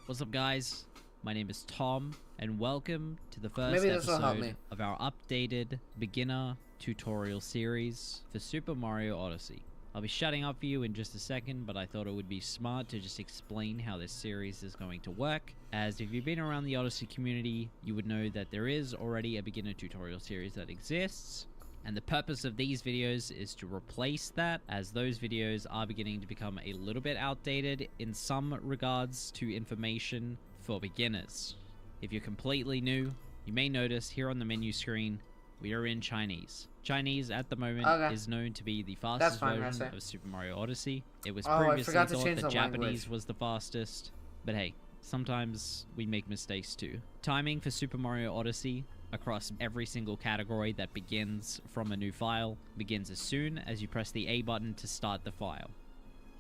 What's up, guys? My name is Tom, and welcome to the first Maybe this will help episode me. of our updated beginner tutorial series for Super Mario Odyssey. I'll be shutting up for you in just a second, but I thought it would be smart to just explain how this series is going to work, as if you've been around the Odyssey community, you would know that there is already a beginner tutorial series that exists, and the purpose of these videos is to replace that, as those videos are beginning to become a little bit outdated in some regards to information for beginners. If you're completely new, you may notice here on the menu screen, we are in Chinese. Chinese at the moment is known to be the fastest version of Super Mario Odyssey. It was previously thought that Japanese was the fastest, but hey, sometimes we make mistakes too. Timing for Super Mario Odyssey across every single category that begins from a new file begins as soon as you press the A button to start the file.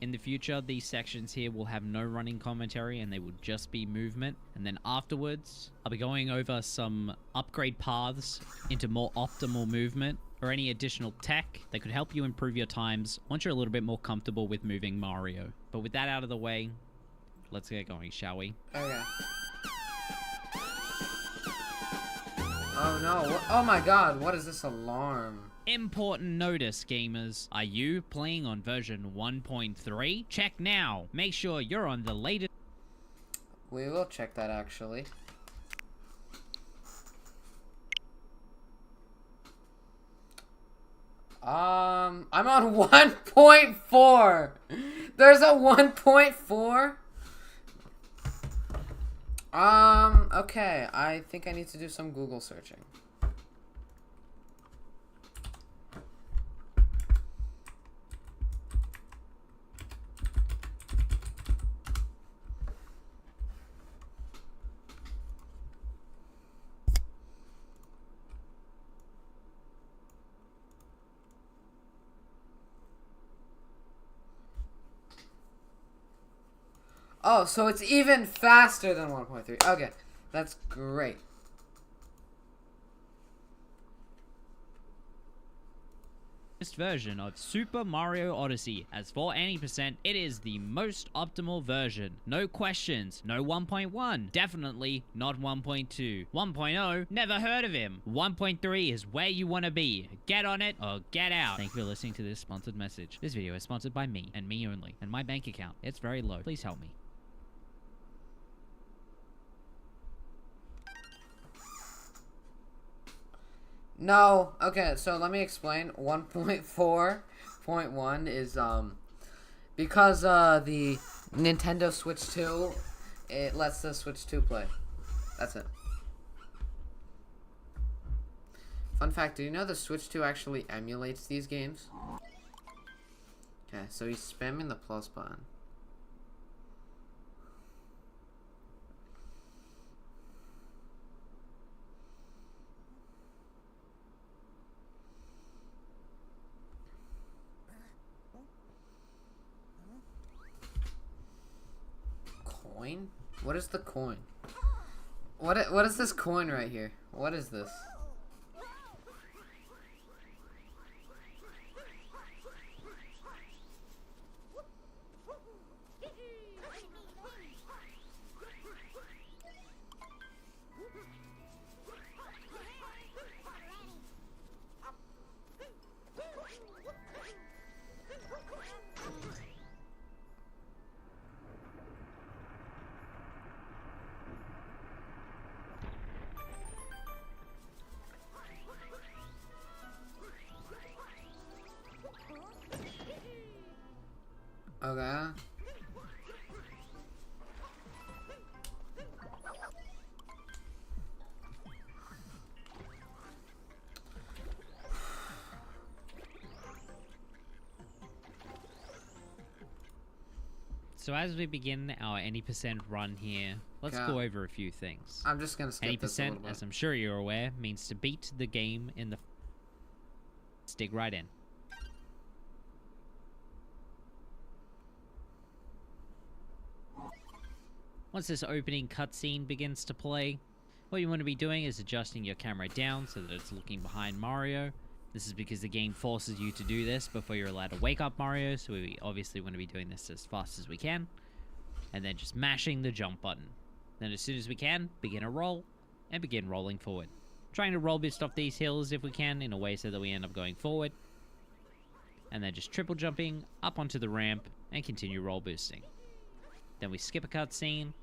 In the future, these sections here will have no running commentary and they will just be movement. And then afterwards, I'll be going over some upgrade paths into more optimal movement or any additional tech that could help you improve your times once you're a little bit more comfortable with moving Mario. But with that out of the way, let's get going, shall we? Okay. Oh no, oh my god, what is this alarm? Important notice, gamers. Are you playing on version 1.3? Check now. Make sure you're on the latest. We will check that actually. I'm on 1.4. There's a 1.4. Okay. I think I need to do some Google searching. Oh, so it's even faster than 1.3. Okay, that's great. Version of Super Mario Odyssey. As for any percent, it is the most optimal version. No questions. No 1.1. Definitely not 1.2. 1.0, never heard of him. 1.3 is where you want to be. Get on it or get out. Thank you for listening to this sponsored message. This video is sponsored by me and me only, and my bank account. It's very low. Please help me. No. Okay, so let me explain. 1.4.1 is because the Nintendo Switch 2, it lets the Switch 2 play. That's it. Fun fact, do you know the Switch 2 actually emulates these games? Okay, so he's spamming the plus button. Coin? What is the coin? What is this coin right here? What is this? Okay. So as we begin our any percent run here, let's Okay. go over a few things. I'm just gonna skip Any this a little percent, bit. as I'm sure you're aware, means to beat the game in the. Let's dig right in. Once this opening cutscene begins to play, what you want to be doing is adjusting your camera down so that it's looking behind Mario. This is because the game forces you to do this before you're allowed to wake up Mario, so we obviously want to be doing this as fast as we can. And then just mashing the jump button. Then as soon as we can, begin a roll, and begin rolling forward. Trying to roll boost off these hills if we can, in a way so that we end up going forward. And then just triple jumping up onto the ramp, and continue roll boosting. Then we skip a cutscene.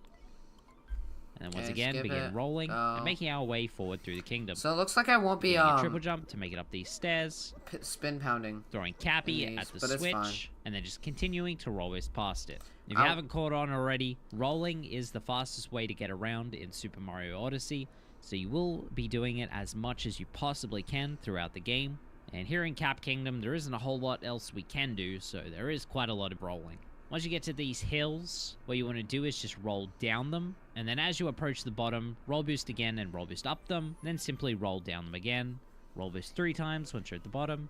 And then once Okay, again, skip begin it. rolling, Go. and making our way forward through the kingdom. So it looks like I won't be Doing a triple jump to make it up these stairs. spin pounding. Throwing Cappy These, at the but it's fine. switch, and then just continuing to roll this past it. If you Ow. haven't caught on already, rolling is the fastest way to get around in Super Mario Odyssey, so you will be doing it as much as you possibly can throughout the game. And here in Cap Kingdom, there isn't a whole lot else we can do, so there is quite a lot of rolling. Once you get to these hills, what you want to do is just roll down them, and then as you approach the bottom, roll boost again and roll boost up them, then simply roll down them again, roll boost 3 times once you're at the bottom,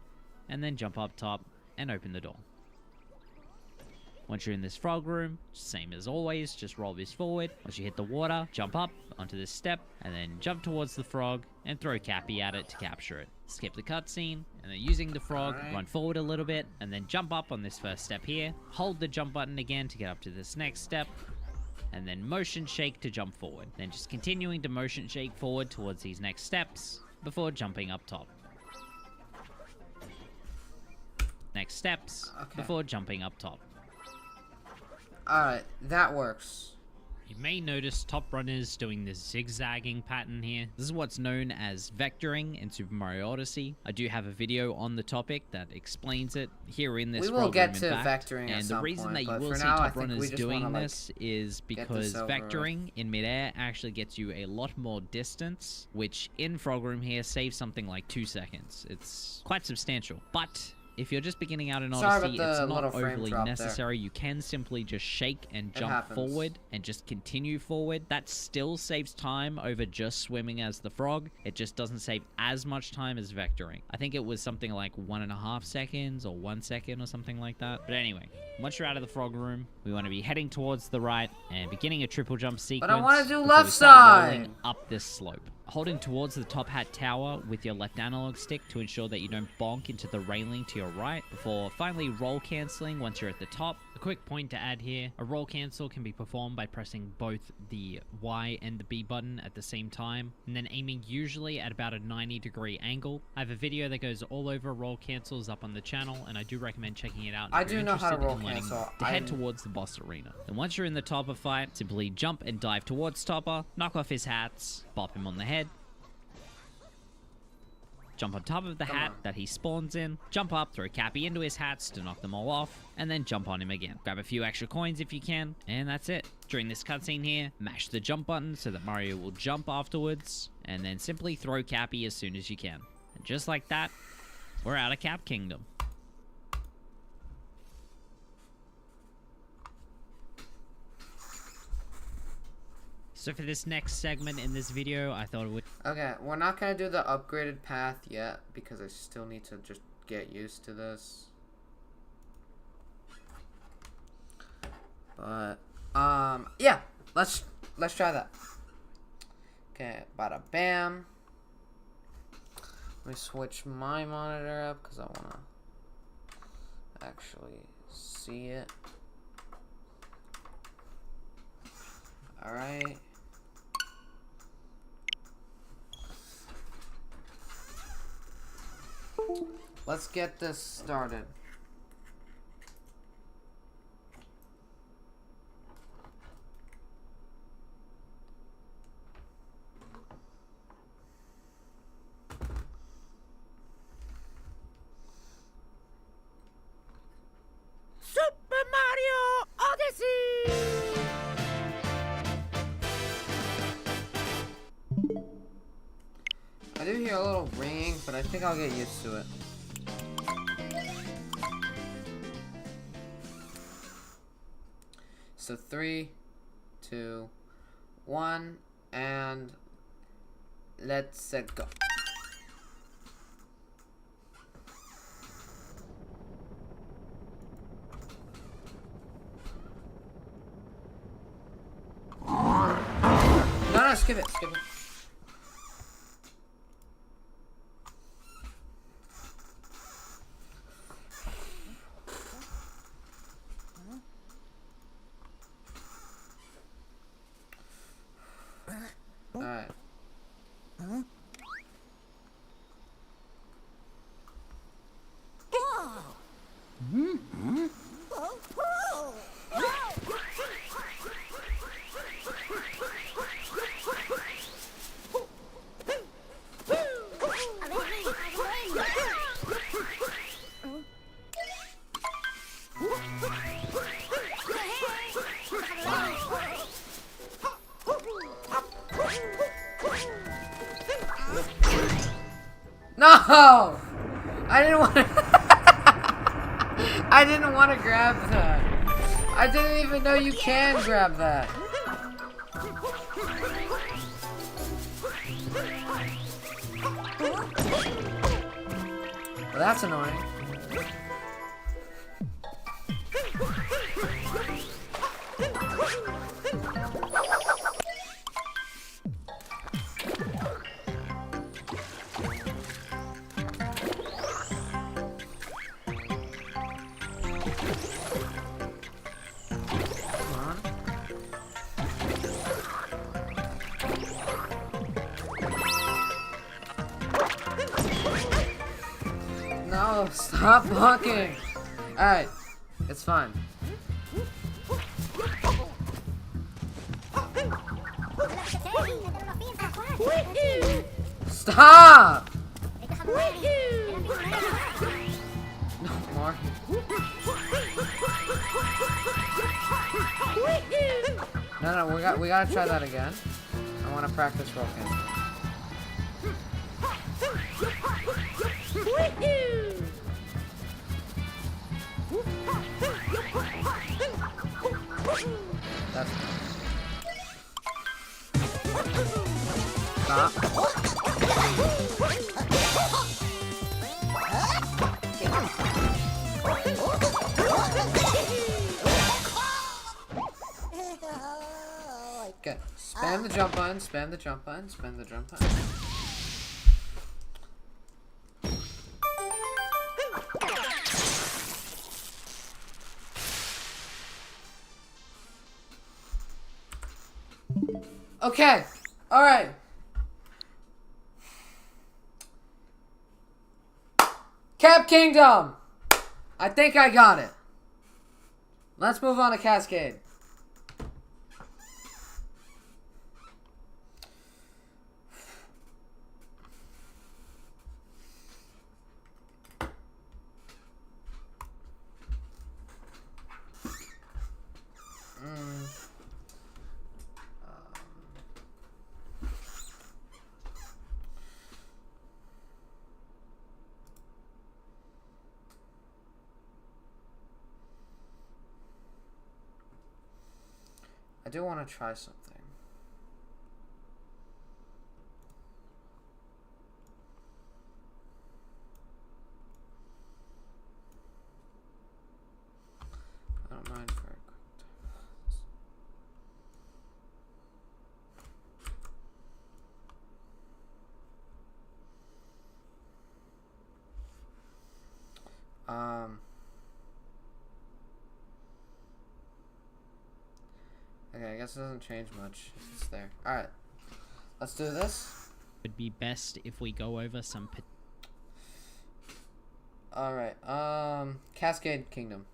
and then jump up top and open the door. Once you're in this frog room, same as always, just roll boost forward. Once you hit the water, jump up onto this step, and then jump towards the frog and throw Cappy at it to capture it. Skip the cutscene, and then using the frog, run forward a little bit, and then jump up on this first step here. Hold the jump button again to get up to this next step, and then motion shake to jump forward. Then just continuing to motion shake forward towards these next steps before jumping up top. Next steps before jumping up top. Alright, that works. You may notice top runners doing this zigzagging pattern here. This is what's known as vectoring in Super Mario Odyssey. I do have a video on the topic that explains it here in this We will program, get to in fact. vectoring at And some the reason point, that you but will for see now, I top think we runners just doing wanna, this is because over with. vectoring in midair actually gets you a lot more distance, which in Frog Room here saves something like 2 seconds. It's quite substantial, but if you're just beginning out in Sorry Odyssey, about it's the not little frame overly drop there. necessary. You can simply just shake and It jump happens. forward and just continue forward. That still saves time over just swimming as the frog. It just doesn't save as much time as vectoring. I think it was something like 1.5 seconds or 1 second or something like that. But anyway, once you're out of the frog room, we want to be heading towards the right and beginning a triple jump sequence. But I want to do before left we start rolling side. up this slope. Holding towards the top hat tower with your left analog stick to ensure that you don't bonk into the railing to your right before finally roll cancelling once you're at the top. A quick point to add here, a roll cancel can be performed by pressing both the Y and the B button at the same time, and then aiming usually at about a 90-degree angle. I have a video that goes all over roll cancels up on the channel, and I do recommend checking it out if I you're do know how to interested roll in learning cancel. to head towards the boss arena. And once you're in the Topper fight, simply jump and dive towards Topper, knock off his hats, bop him on the head, jump on top of the hat that he spawns in, jump up, throw Cappy into his hats to knock them all off, and then jump on him again. Grab a few extra coins if you can, and that's it. During this cutscene here, mash the jump button so that Mario will jump afterwards, and then simply throw Cappy as soon as you can. And just like that, we're out of Cap Kingdom. So for this next segment in this video, I thought it would... Okay, we're not gonna do the upgraded path yet because I still need to just get used to this. But yeah, let's try that. Okay, bada bam. Let me switch my monitor up because I wanna actually see it. All right. Let's get this started. Super Mario Odyssey! I do hear a little ringing, but I think I'll get used to it. So 3, 2, 1, and let's go. No, skip it, skip it. Alright. No! I didn't want to. I didn't want to grab that. I didn't even know you can grab that. Well, that's annoying. No, stop honking. Alright, it's fine. Stop! No, Mark. No, we gotta try that again. I wanna practice rocking. That's stop. Good. Spam the jump button, spam the jump button, spam the jump button. Okay. Alright. Cap Kingdom! I think I got it. Let's move on to Cascade. I do want to try something. I don't mind for a quick time. Okay, I guess it doesn't change much. It's just there. Alright. Let's do this. It'd be best if we go over some... Alright, Cascade Kingdom.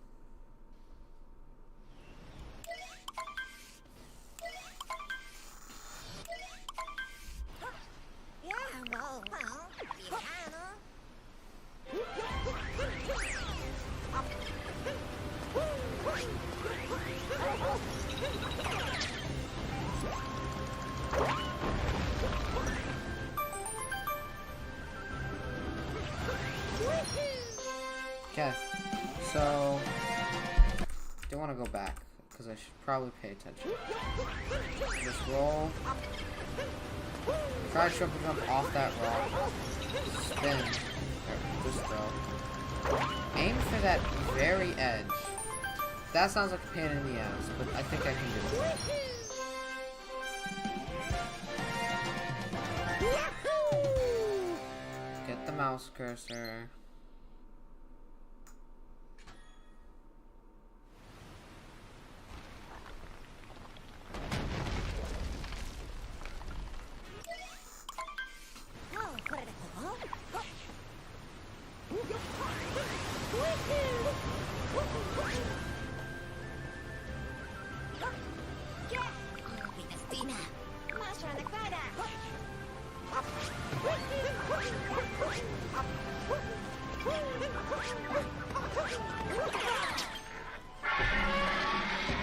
Okay, so I do want to go back because I should probably pay attention. Just roll. Try to jump off that rock. Spin. Or just throw. Aim for that very edge. That sounds like a pain in the ass, but I think I can do it. Get the mouse cursor.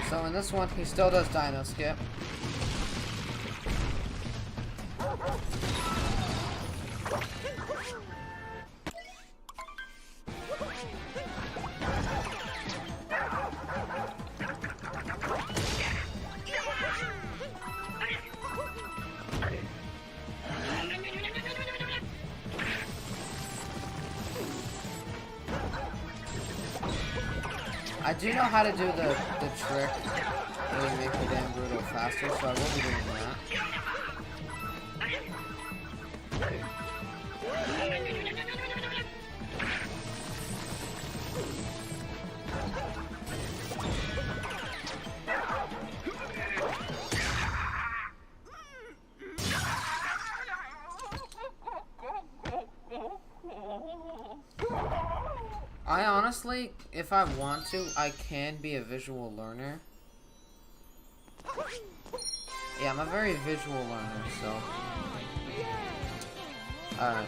So in this one, he still does Dino Skip. I do know how to do the trick where you make the damn brutal faster, so I will be doing that. I honestly, if I want to, I can be a visual learner. Yeah, I'm a very visual learner, so Alright.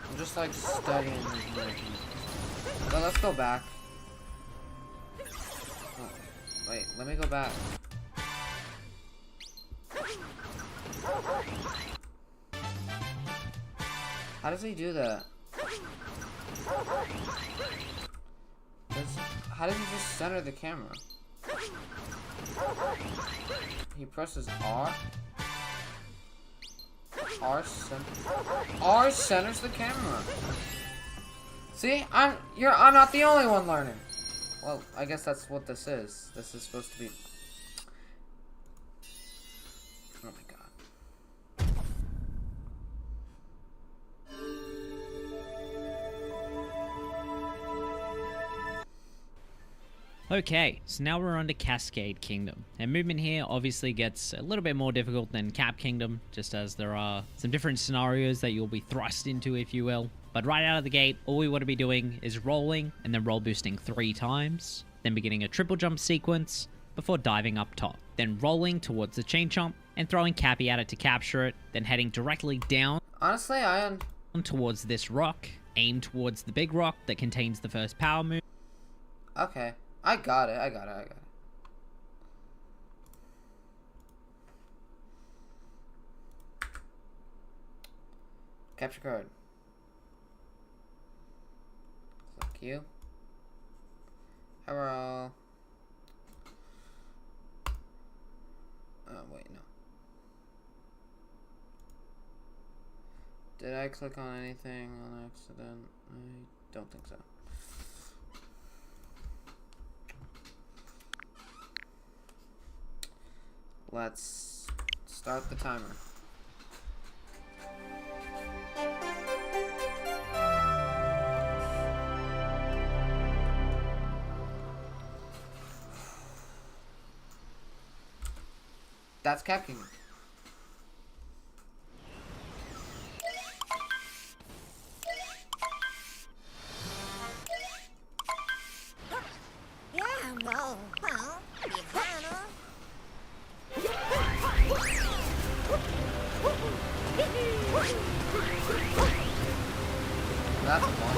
I'm just like studying. Well, let's go back. Oh, wait, let me go back. How does he do that? How does he just center the camera? He presses R. R centers the camera. See, I'm not the only one learning. Well, I guess that's what this is. This is supposed to be. Oh my god. Okay, so now we're on to Cascade Kingdom. And movement here obviously gets a little bit more difficult than Cap Kingdom, just as there are some different scenarios that you'll be thrust into, if you will. But right out of the gate, all we want to be doing is rolling and then roll boosting 3 times, then beginning a triple jump sequence before diving up top, then rolling towards the chain jump and throwing Cappy at it to capture it, then heading directly down Honestly, towards this rock, aim towards the big rock that contains the first power move. Okay. I got it. Capture card. Fuck you. Hello. Oh, wait, no. Did I click on anything on accident? I don't think so. Let's start the timer. That's Cap King. That's one.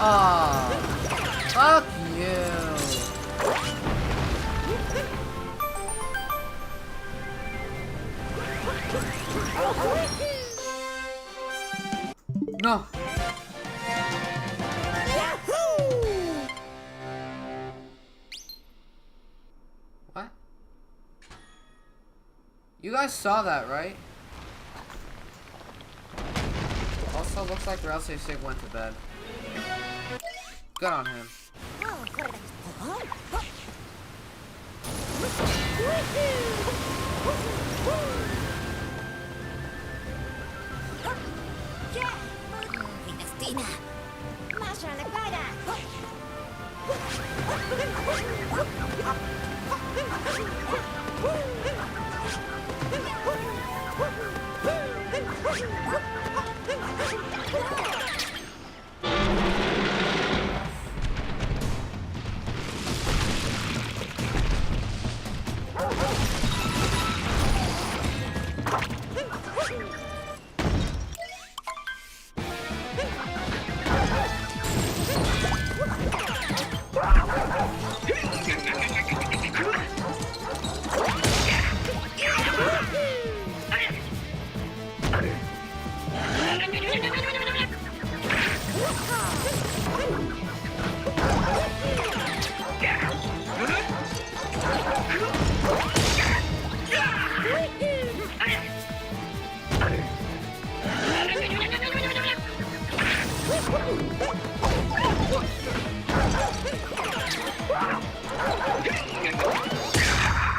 Oh, fuck you. No. What? You guys saw that, right? Also, looks like Rousey Sig went to bed. Good on him.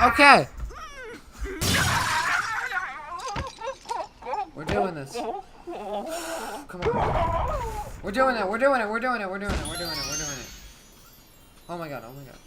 Okay. We're doing this. Come on. We're doing it. We're doing it. We're doing it. We're doing it. We're doing it. We're doing it. Oh my god. Oh my god.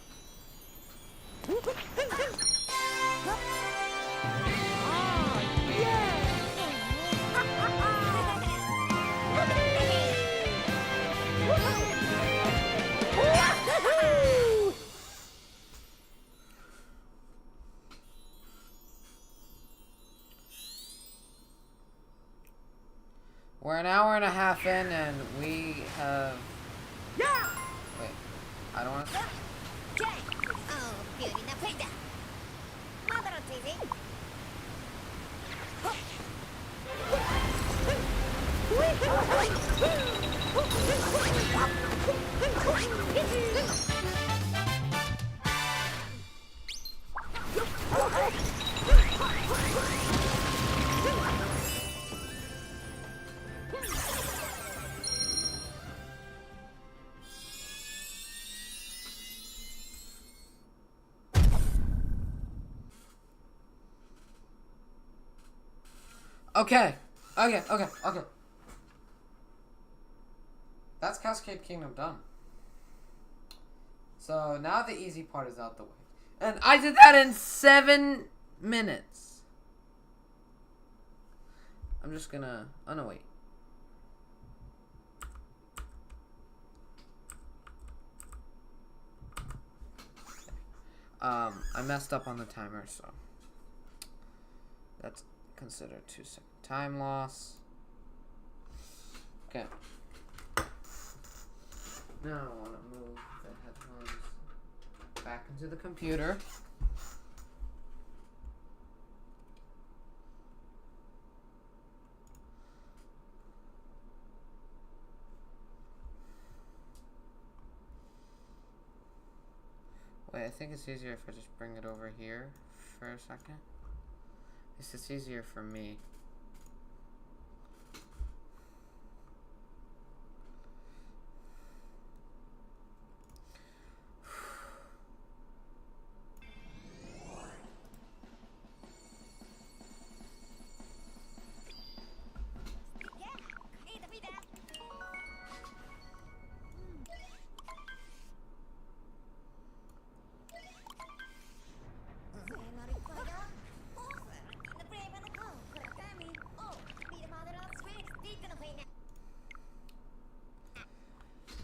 We're an hour and a half in, and we have. Wait, I don't want to. Okay. That's Cascade Kingdom done. So now the easy part is out the way. And I did that in 7 minutes. I'm just gonna... Oh, no, wait. I messed up on the timer, so... That's considered 2-second time loss. Okay. Now I want to move the headphones back into the computer. Wait, I think it's easier if I just bring it over here for a second. It's just easier for me.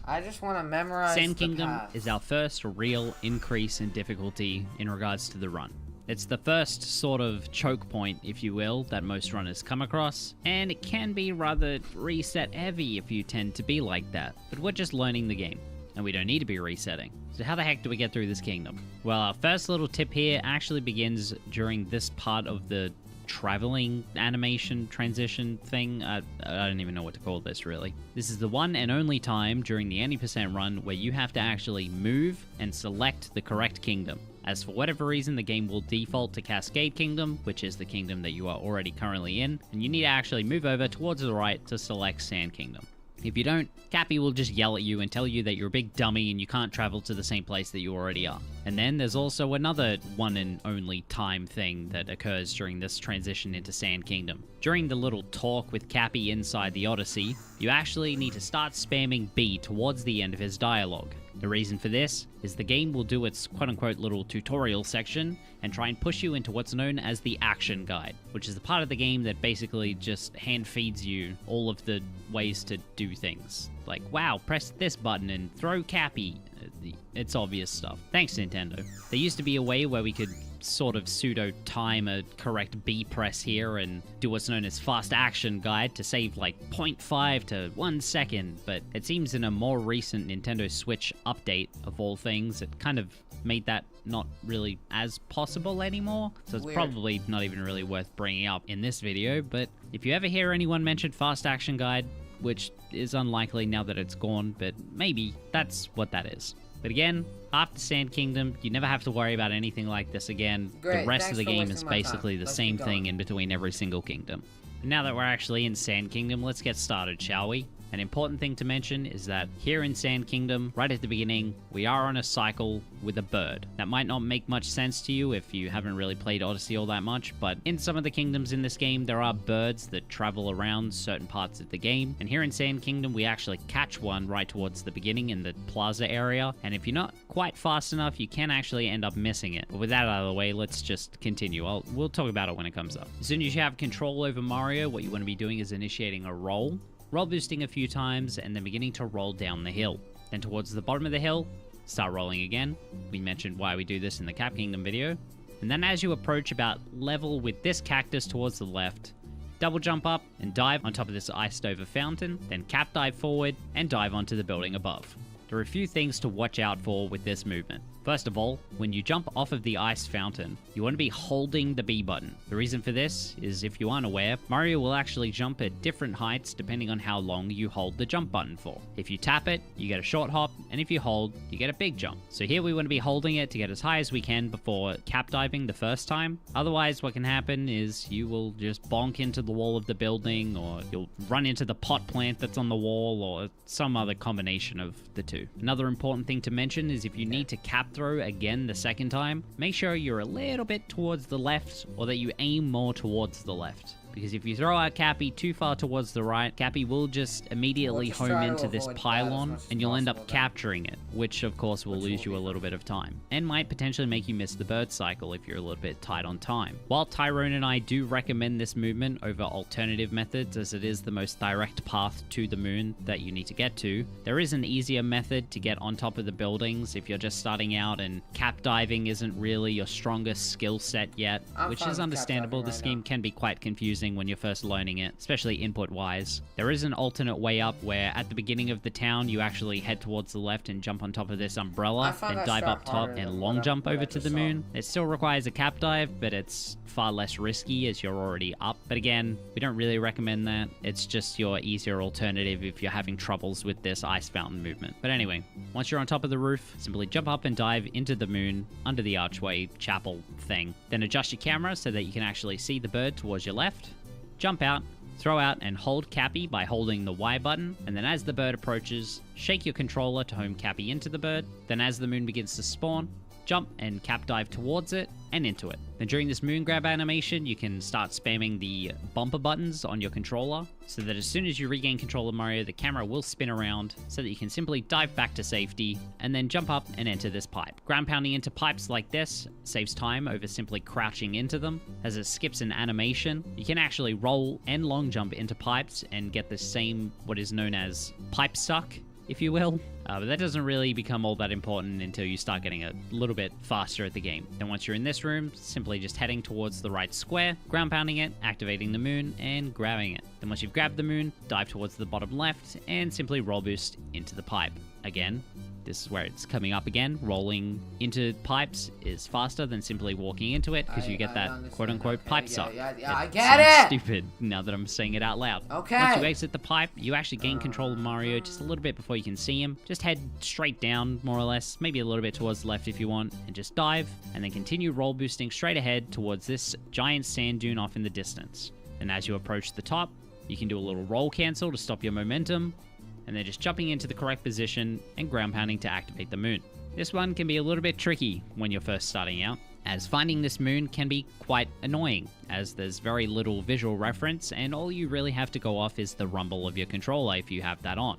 I just want to memorize Sand the Kingdom path. is our first real increase in difficulty in regards to the run. It's the first sort of choke point, if you will, that most runners come across, and it can be rather reset heavy if you tend to be like that, but we're just learning the game, and we don't need to be resetting. So how the heck do we get through this kingdom? Well, our first little tip here actually begins during this part of the traveling animation transition thing. I don't even know what to call this, really. This is the one and only time during the 80% run where you have to actually move and select the correct kingdom. As for whatever reason, the game will default to Cascade Kingdom, which is the kingdom that you are already currently in, and you need to actually move over towards the right to select Sand Kingdom. If you don't, Cappy will just yell at you and tell you that you're a big dummy and you can't travel to the same place that you already are. And then there's also another one and only time thing that occurs during this transition into Sand Kingdom. During the little talk with Cappy inside the Odyssey, you actually need to start spamming B towards the end of his dialogue. The reason for this is the game will do its quote-unquote little tutorial section and try and push you into what's known as the action guide, which is the part of the game that basically just hand feeds you all of the ways to do things. Like, wow, press this button and throw Cappy. It's obvious stuff. Thanks, Nintendo. There used to be a way where we could sort of pseudo-time a correct B press here and do what's known as fast action guide to save like 0.5 to 1 second, but it seems in a more recent Nintendo Switch update of all things, it kind of made that not really as possible anymore, so it's probably not even really worth bringing up in this video. But if you ever hear anyone mention fast action guide, which is unlikely now that it's gone, but maybe that's what that is. But again, after Sand Kingdom, you never have to worry about anything like this again. Great, the rest thanks of the for game wasting is my basically time. the Let's same keep thing going. in between every single kingdom. And now that we're actually in Sand Kingdom, let's get started, shall we? An important thing to mention is that here in Sand Kingdom, right at the beginning, we are on a cycle with a bird. That might not make much sense to you if you haven't really played Odyssey all that much, but in some of the kingdoms in this game, there are birds that travel around certain parts of the game. And here in Sand Kingdom, we actually catch one right towards the beginning in the plaza area. And if you're not quite fast enough, you can actually end up missing it. But with that out of the way, let's just continue. We'll talk about it when it comes up. As soon as you have control over Mario, what you want to be doing is initiating a roll boosting a few times, and then beginning to roll down the hill. Then towards the bottom of the hill, start rolling again. We mentioned why we do this in the Cap Kingdom video. And then as you approach about level with this cactus towards the left, double jump up and dive on top of this iced over fountain, then cap dive forward and dive onto the building above. There are a few things to watch out for with this movement. First of all, when you jump off of the ice fountain, you want to be holding the B button. The reason for this is, if you aren't aware, Mario will actually jump at different heights depending on how long you hold the jump button for. If you tap it, you get a short hop, and if you hold, you get a big jump. So here we want to be holding it to get as high as we can before cap diving the first time. Otherwise, what can happen is you will just bonk into the wall of the building, or you'll run into the pot plant that's on the wall, or some other combination of the two. Another important thing to mention is if you need to cap throw again the second time, make sure you're a little bit towards the left, or that you aim more towards the left. Because if you throw out Cappy too far towards the right, Cappy will just immediately home into this pylon, and you'll end up capturing it, which of course will lose you a little bit of time, and might potentially make you miss the bird cycle if you're a little bit tight on time. While Tyrone and I do recommend this movement over alternative methods, as it is the most direct path to the moon that you need to get to, there is an easier method to get on top of the buildings if you're just starting out and cap diving isn't really your strongest skill set yet, which is understandable. This game can be quite confusing when you're first learning it, especially input wise. There is an alternate way up where at the beginning of the town you actually head towards the left and jump on top of this umbrella, then dive up top and long jump over to the moon. It still requires a cap dive, but it's far less risky as you're already up. But again, we don't really recommend that. It's just your easier alternative if you're having troubles with this ice fountain movement. But anyway, once you're on top of the roof, simply jump up and dive into the moon under the archway chapel thing. Then adjust your camera so that you can actually see the bird towards your left. Jump out, throw out and hold Cappy by holding the Y button, and then as the bird approaches, shake your controller to home Cappy into the bird. Then as the moon begins to spawn, jump and cap dive towards it and into it. Then during this moon grab animation, you can start spamming the bumper buttons on your controller, so that as soon as you regain control of Mario, the camera will spin around so that you can simply dive back to safety and then jump up and enter this pipe. Ground pounding into pipes like this saves time over simply crouching into them, as it skips an animation. You can actually roll and long jump into pipes and get the same, what is known as pipe suck, if you will. But that doesn't really become all that important until you start getting a little bit faster at the game. Then once you're in this room, simply just heading towards the right square, ground pounding it, activating the moon, and grabbing it. Then once you've grabbed the moon, dive towards the bottom left, and simply roll boost into the pipe. Again, this is where it's coming up again. Rolling into pipes is faster than simply walking into it, because you get that quote-unquote pipe suck. Yeah, I get it! Stupid now that I'm saying it out loud. Okay. Once you exit the pipe, you actually gain control of Mario just a little bit before you can see him. Just head straight down, more or less, maybe a little bit towards the left if you want, and just dive, and then continue roll boosting straight ahead towards this giant sand dune off in the distance. And as you approach the top, you can do a little roll cancel to stop your momentum, and then just jumping into the correct position and ground pounding to activate the moon. This one can be a little bit tricky when you're first starting out, as finding this moon can be quite annoying, as there's very little visual reference, and all you really have to go off is the rumble of your controller if you have that on.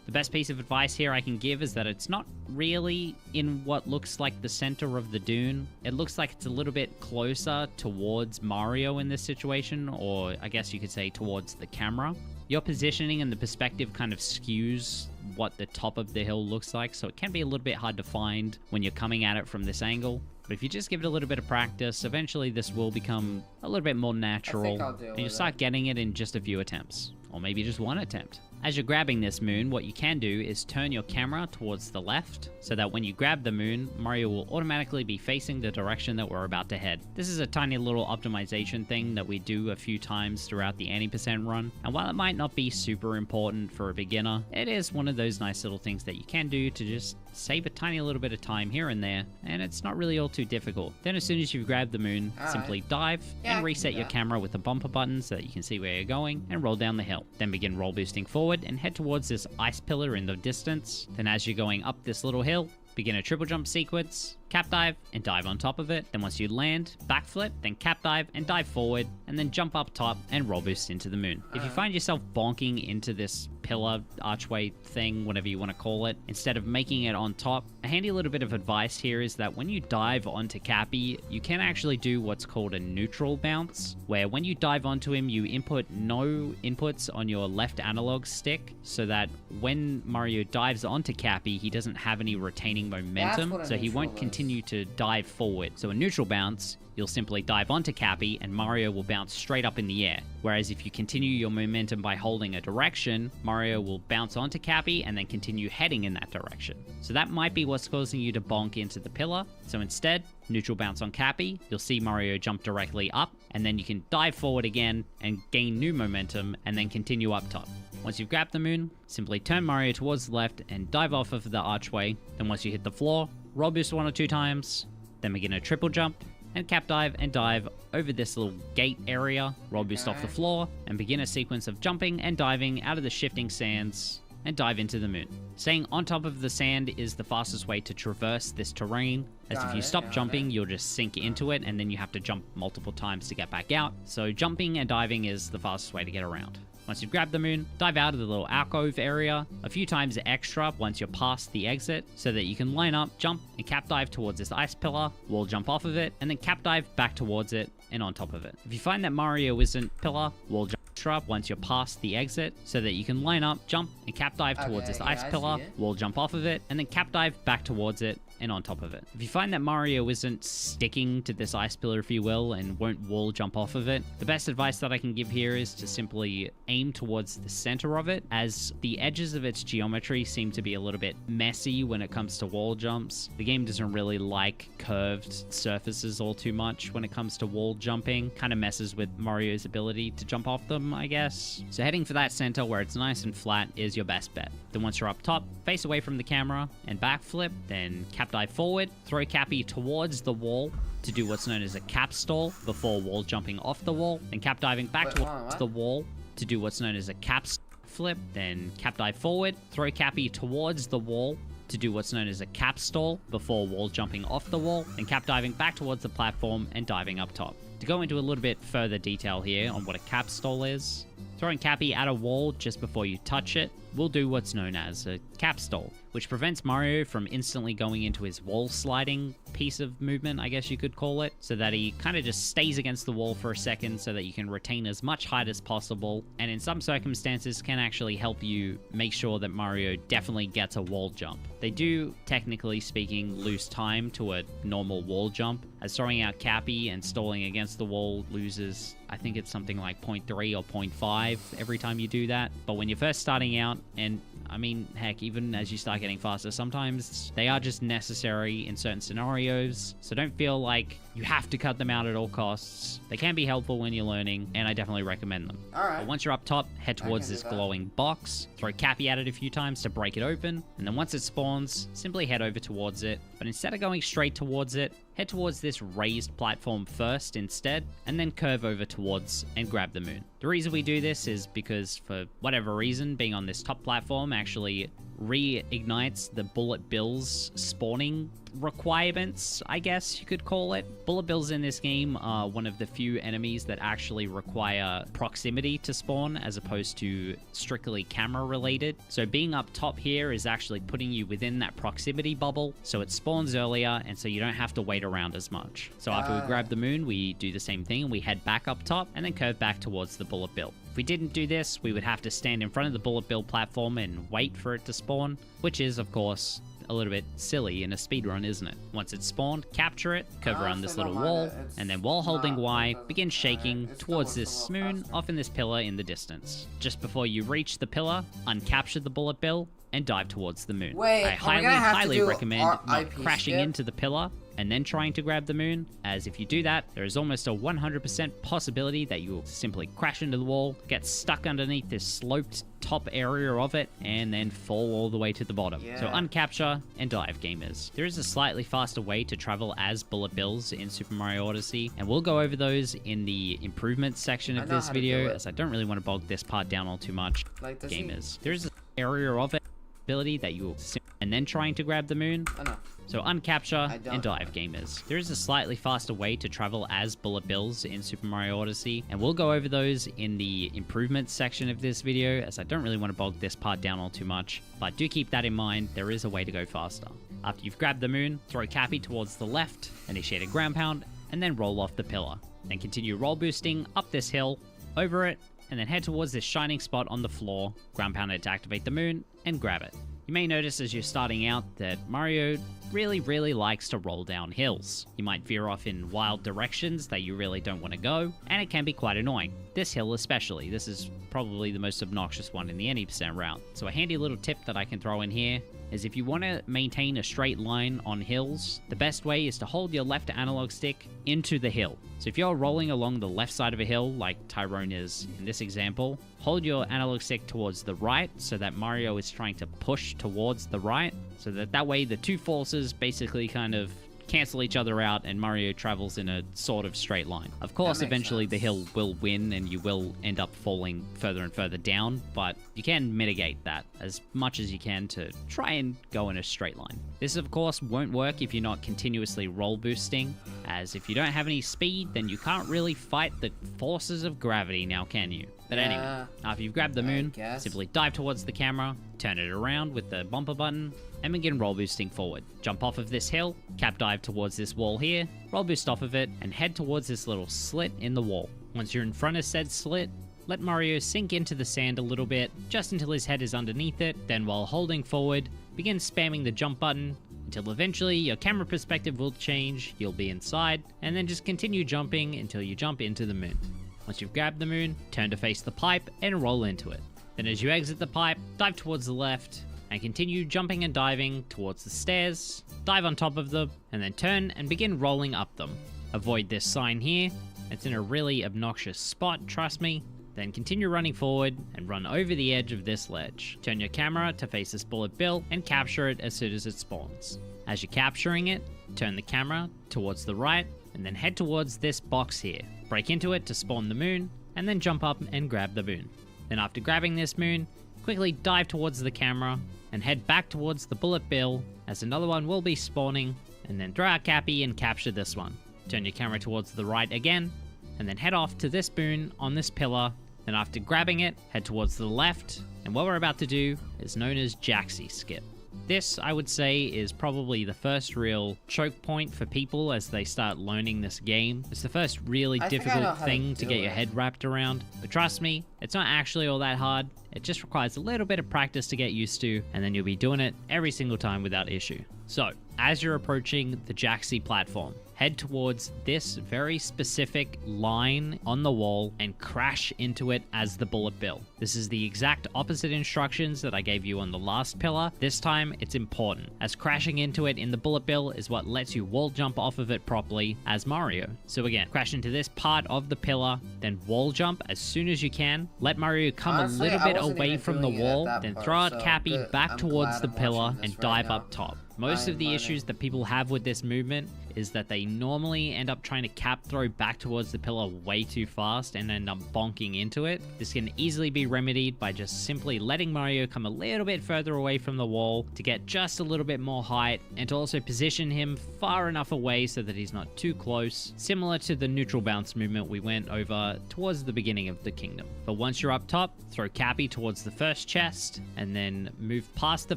The best piece of advice here I can give is that it's not really in what looks like the center of the dune. It looks like it's a little bit closer towards Mario in this situation, or I guess you could say towards the camera. Your positioning and the perspective kind of skews what the top of the hill looks like, so it can be a little bit hard to find when you're coming at it from this angle. But if you just give it a little bit of practice, eventually this will become a little bit more natural, and you'll start getting it in just a few attempts, or maybe just one attempt. As you're grabbing this moon, what you can do is turn your camera towards the left, so that when you grab the moon, Mario will automatically be facing the direction that we're about to head. This is a tiny little optimization thing that we do a few times throughout the 80% run, and while it might not be super important for a beginner, it is one of those nice little things that you can do to just save a tiny little bit of time here and there, and it's not really all too difficult. Then as soon as you've grabbed the moon, simply dive and reset your camera with the bumper button so that you can see where you're going, and roll down the hill. Then begin roll boosting forward forward and head towards this ice pillar in the distance. Then as you're going up this little hill, begin a triple jump sequence, cap dive, and dive on top of it. Then once you land, backflip, then cap dive and dive forward, and then jump up top and roll boost into the moon. If you find yourself bonking into this pillar, archway thing, whatever you want to call it, instead of making it on top, a handy little bit of advice here is that when you dive onto Cappy, you can actually do what's called a neutral bounce, where when you dive onto him, you input no inputs on your left analog stick, so that when Mario dives onto Cappy, he doesn't have any retaining momentum, so he won't continue to dive forward. So a neutral bounce, you'll simply dive onto Cappy and Mario will bounce straight up in the air. Whereas if you continue your momentum by holding a direction, Mario will bounce onto Cappy and then continue heading in that direction. So that might be what's causing you to bonk into the pillar. So instead, neutral bounce on Cappy, you'll see Mario jump directly up, and then you can dive forward again and gain new momentum and then continue up top. Once you've grabbed the moon, simply turn Mario towards the left and dive off of the archway. Then once you hit the floor, roll boost 1 or 2 times, then begin a triple jump, and cap dive and dive over this little gate area, roll boost off the floor, and begin a sequence of jumping and diving out of the shifting sands and dive into the moon. Staying on top of the sand is the fastest way to traverse this terrain, as if you stop jumping, you'll just sink into it and then you have to jump multiple times to get back out. So jumping and diving is the fastest way to get around. Once you've grabbed the moon, dive out of the little alcove area a few times extra once you're past the exit, so that you can line up, jump, and cap dive towards this ice pillar, wall jump off of it, and then cap dive back towards it and on top of it. If you find that Mario isn't pillar, wall jump extra once you're past the exit, so that you can line up, jump, and cap dive towards this ice pillar, wall jump off of it, and then cap dive back towards it and on top of it. If you find that Mario isn't sticking to this ice pillar, if you will, and won't wall jump off of it, the best advice that I can give here is to simply aim towards the center of it, as the edges of its geometry seem to be a little bit messy when it comes to wall jumps. The game doesn't really like curved surfaces all too much when it comes to wall jumping. Kind of messes with Mario's ability to jump off them, I guess. So heading for that center where it's nice and flat is your best bet. Then once you're up top, face away from the camera and backflip, then cap dive forward, throw Cappy towards the wall to do what's known as a cap stall before wall jumping off the wall, then cap diving back towards the wall to do what's known as a cap flip, then cap dive forward, throw Cappy towards the wall to do what's known as a cap stall before wall jumping off the wall, then cap diving back towards the platform and diving up top. To go into a little bit further detail here on what a cap stall is, throwing Cappy at a wall just before you touch it will do what's known as a cap stall, which prevents Mario from instantly going into his wall sliding piece of movement, I guess you could call it, so that he kind of just stays against the wall for a second so that you can retain as much height as possible, and in some circumstances can actually help you make sure that Mario definitely gets a wall jump. They do, technically speaking, lose time to a normal wall jump, as throwing out Cappy and stalling against the wall loses, I think it's something like 0.3 or 0.5 every time you do that. But when you're first starting out, and I mean, heck, even as you start getting faster, sometimes they are just necessary in certain scenarios, so don't feel like you have to cut them out at all costs. They can be helpful when you're learning, and I definitely recommend them. Alright. But once you're up top, head towards this glowing box, throw Cappy at it a few times to break it open, and then once it spawns, simply head over towards it. But instead of going straight towards it, head towards this raised platform first instead, and then curve over towards and grab the moon. The reason we do this is because, for whatever reason, being on this top platform actually reignites the bullet bills spawning requirements, I guess you could call it. Bullet bills in this game are one of the few enemies that actually require proximity to spawn as opposed to strictly camera related. So being up top here is actually putting you within that proximity bubble, so it spawns earlier and so you don't have to wait around as much. So after we grab the moon, we do the same thing and we head back up top and then curve back towards the bullet bill. If we didn't do this, we would have to stand in front of the bullet bill platform and wait for it to spawn, which is, of course, a little bit silly in a speedrun, isn't it? Once it's spawned, capture it, curve around this little wall, and then while holding Y, begin shaking towards this moon off in this pillar in the distance. Just before you reach the pillar, uncapture the bullet bill, and dive towards the moon. Wait, I are we gonna have to highly do recommend our not IP crashing skip? into the pillar and then trying to grab the moon, as if you do that, there is almost a 100% possibility that you will simply crash into the wall, get stuck underneath this sloped top area of it, and then fall all the way to the bottom. Yeah. So uncapture and dive, gamers. There is a slightly faster way to travel as bullet bills in Super Mario Odyssey, and we'll go over those in the improvements section I of know this how to do video, it. as I don't really want to bog this part down all too much. Like, does he- Gamers. There is an area of it ability that you will and then trying to grab the moon. Oh no. So uncapture I don't. and dive, gamers. There is a slightly faster way to travel as bullet bills in Super Mario Odyssey, and we'll go over those in the improvements section of this video, as I don't really want to bog this part down all too much, but do keep that in mind, there is a way to go faster. After you've grabbed the moon, throw Cappy towards the left, initiate a ground pound, and then roll off the pillar. Then continue roll boosting up this hill, over it, and then head towards this shining spot on the floor, ground pound it to activate the moon, and grab it. You may notice as you're starting out that Mario really likes to roll down hills. You might veer off in wild directions that you really don't want to go, and it can be quite annoying. This hill especially, this is probably the most obnoxious one in the 80% route. So a handy little tip that I can throw in here is if you want to maintain a straight line on hills, the best way is to hold your left analog stick into the hill. So if you're rolling along the left side of a hill, like Tyrone is in this example, hold your analog stick towards the right so that Mario is trying to push towards the right, so that way the two forces basically kind of cancel each other out and Mario travels in a sort of straight line. Of course, That makes eventually sense. the hill will win and you will end up falling further and further down, but you can mitigate that as much as you can to try and go in a straight line. This, of course, won't work if you're not continuously roll boosting, as if you don't have any speed, then you can't really fight the forces of gravity now, can you? But anyway, Yeah, after you've grabbed the I moon, guess. simply dive towards the camera, turn it around with the bumper button, and begin roll boosting forward. Jump off of this hill, cap dive towards this wall here, roll boost off of it, and head towards this little slit in the wall. Once you're in front of said slit, let Mario sink into the sand a little bit, just until his head is underneath it, then while holding forward, begin spamming the jump button, until eventually your camera perspective will change, you'll be inside, and then just continue jumping until you jump into the moon. Once you've grabbed the moon, turn to face the pipe and roll into it. Then as you exit the pipe, dive towards the left, and continue jumping and diving towards the stairs, dive on top of them, and then turn and begin rolling up them. Avoid this sign here, it's in a really obnoxious spot, trust me. Then continue running forward and run over the edge of this ledge. Turn your camera to face this bullet bill and capture it as soon as it spawns. As you're capturing it, turn the camera towards the right and then head towards this box here. Break into it to spawn the moon and then jump up and grab the moon. Then after grabbing this moon, quickly dive towards the camera and head back towards the bullet bill as another one will be spawning, and then throw out Cappy and capture this one. Turn your camera towards the right again and then head off to this moon on this pillar. Then after grabbing it, head towards the left, and what we're about to do is known as Jaxi Skip. This, I would say, is probably the first real choke point for people as they start learning this game. It's the first really I think I know difficult how to thing to do get your it. head wrapped around, but trust me, it's not actually all that hard. It just requires a little bit of practice to get used to, and then you'll be doing it every single time without issue. So, as you're approaching the Jaxi platform, head towards this very specific line on the wall and crash into it as the bullet bill. This is the exact opposite instructions that I gave you on the last pillar. This time, it's important, as crashing into it in the bullet bill is what lets you wall jump off of it properly as Mario. So again, crash into this part of the pillar, then wall jump as soon as you can. Let Mario come Honestly, a little I bit wasn't away even from the doing it at wall, that then part, throw out so Cappy good. back I'm towards glad the I'm pillar watching and this right dive now. up top. Most I of the am issues that people have with this movement is that they normally end up trying to cap throw back towards the pillar way too fast and end up bonking into it. This can easily be remedied by just simply letting Mario come a little bit further away from the wall to get just a little bit more height, and to also position him far enough away so that he's not too close, similar to the neutral bounce movement we went over towards the beginning of the kingdom. But once you're up top, throw Cappy towards the first chest, and then move past the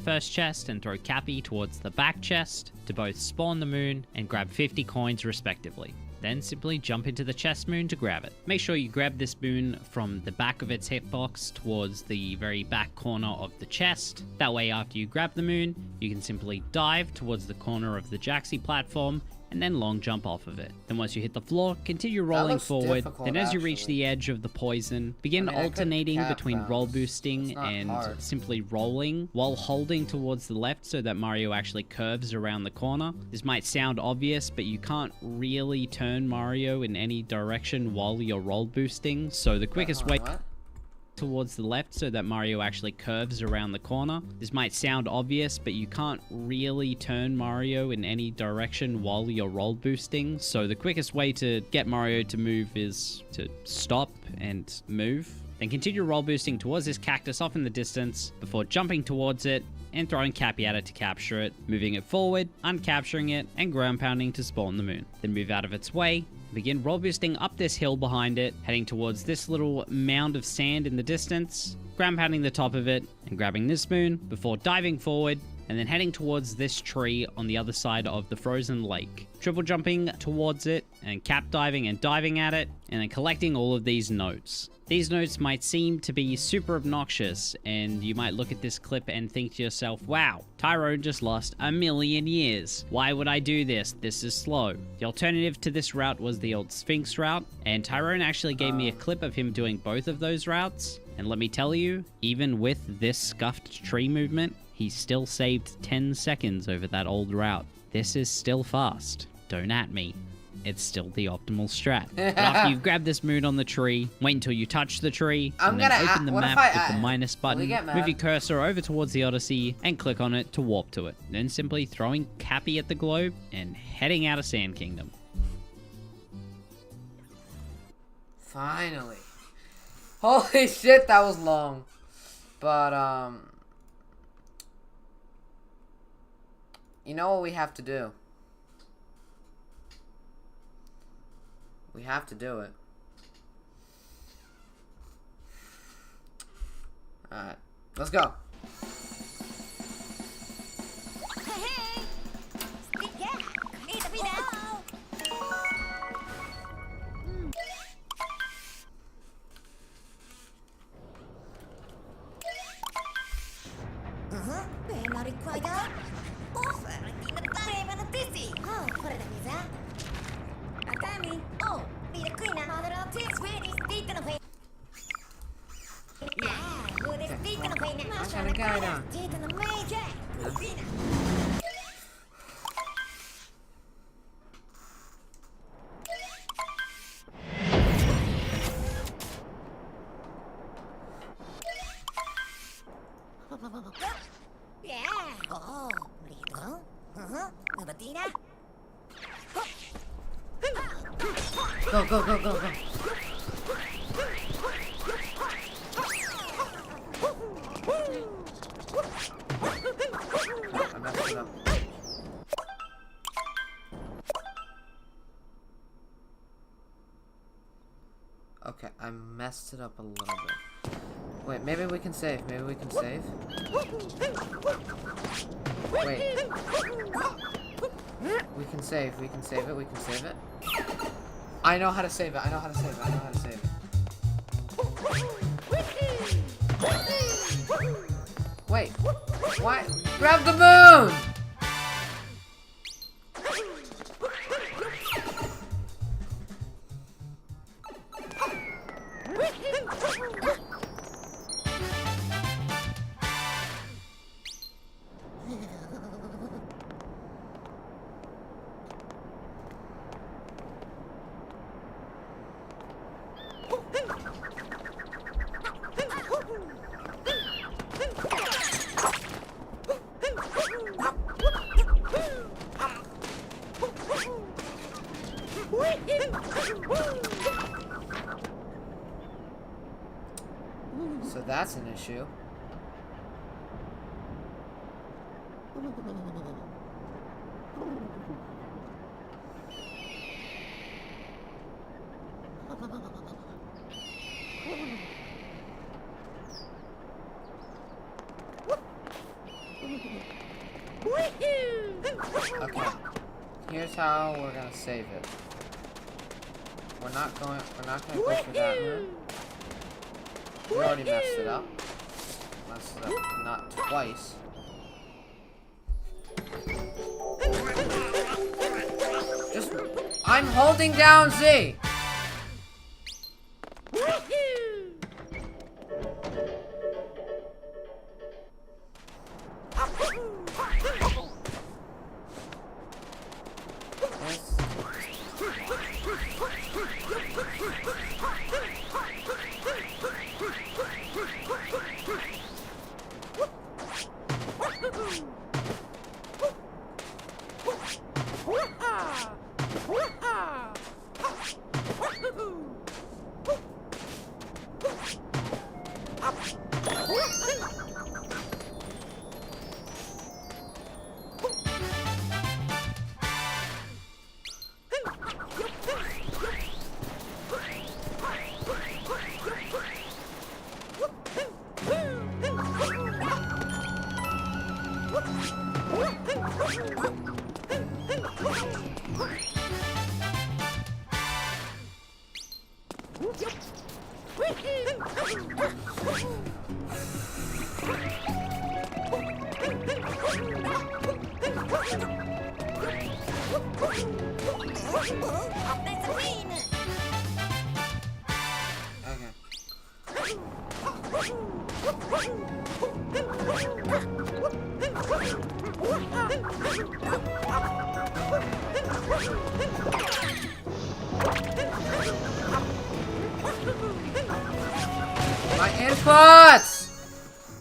first chest and throw Cappy towards the back chest to both spawn the moon and grab 50 coins respectively. Then simply jump into the chest moon to grab it. Make sure you grab this moon from the back of its hitbox towards the very back corner of the chest. That way after you grab the moon, you can simply dive towards the corner of the Jaxi platform and then long jump off of it. Then once you hit the floor, continue rolling looks forward. difficult, Then as you reach actually. the edge of the poison, begin I mean, I could alternating cap between bounce. roll It's boosting not and hard. simply rolling while holding towards the left so that Mario actually curves around the corner. This might sound obvious, but you can't really turn Mario in any direction while you're roll boosting, so the quickest way What? towards the left so that Mario actually curves around the corner. This might sound obvious, but you can't really turn Mario in any direction while you're roll boosting, so the quickest way to get Mario to move is to stop and move. Then continue roll boosting towards this cactus off in the distance before jumping towards it and throwing Cappy at it to capture it, moving it forward, uncapturing it, and ground pounding to spawn the moon. Then move out of its way, begin roll boosting up this hill behind it, heading towards this little mound of sand in the distance, ground pounding the top of it, and grabbing this moon before diving forward, and then heading towards this tree on the other side of the frozen lake. Triple jumping towards it, and cap diving and diving at it, and then collecting all of these notes. These notes might seem to be super obnoxious, and you might look at this clip and think to yourself, wow, Tyrone just lost 1,000,000 years. Why would I do this? This is slow. The alternative to this route was the old Sphinx route, and Tyrone actually gave me a clip of him doing both of those routes. And let me tell you, even with this scuffed tree movement, he still saved 10 seconds over that old route. This is still fast. Don't at me. It's still the optimal strat. But after you've grabbed this moon on the tree, wait until you touch the tree, I'm and then gonna open the what if map I- with the minus Will button, you get move mad? your cursor over towards the Odyssey, and click on it to warp to it. Then simply throwing Cappy at the globe and heading out of Sand Kingdom. Finally. Holy shit, that was long. But, you know what we have to do? We have to do it. Alright, let's go. Kind of guy down. Go, go, go, go, go. I messed it up. Okay, I messed it up a little bit. Wait, maybe we can save. Maybe we can save. Wait. We can save. We can save it. We can save it. I know how to save it. I know how to save it. I know how to save it. Wait. Why? Grab the moon! So that's an issue. Okay. Here's how we're gonna save it. We're not gonna go for that route. We already messed it up. Messed it up not twice. I'm holding down Z.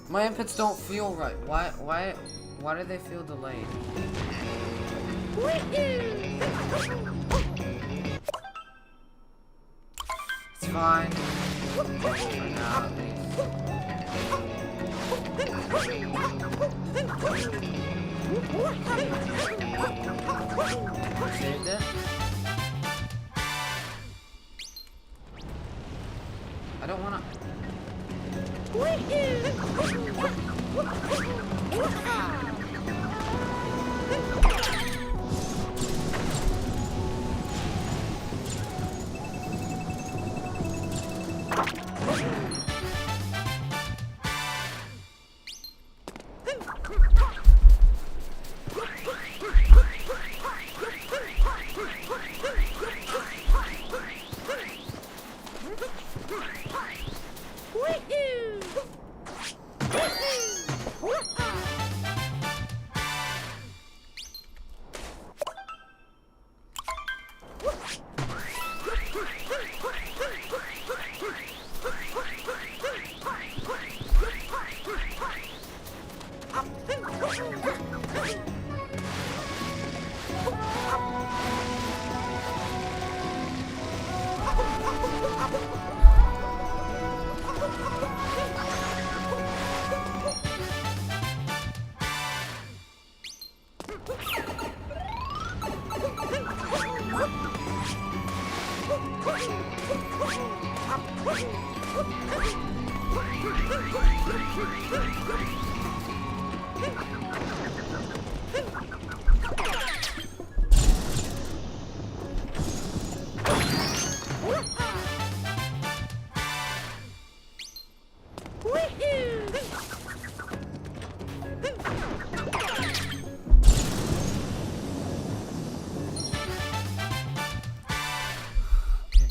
My inputs don't feel right. Why do they feel delayed? It's fine. For now, at least. Saved it? I don't wanna...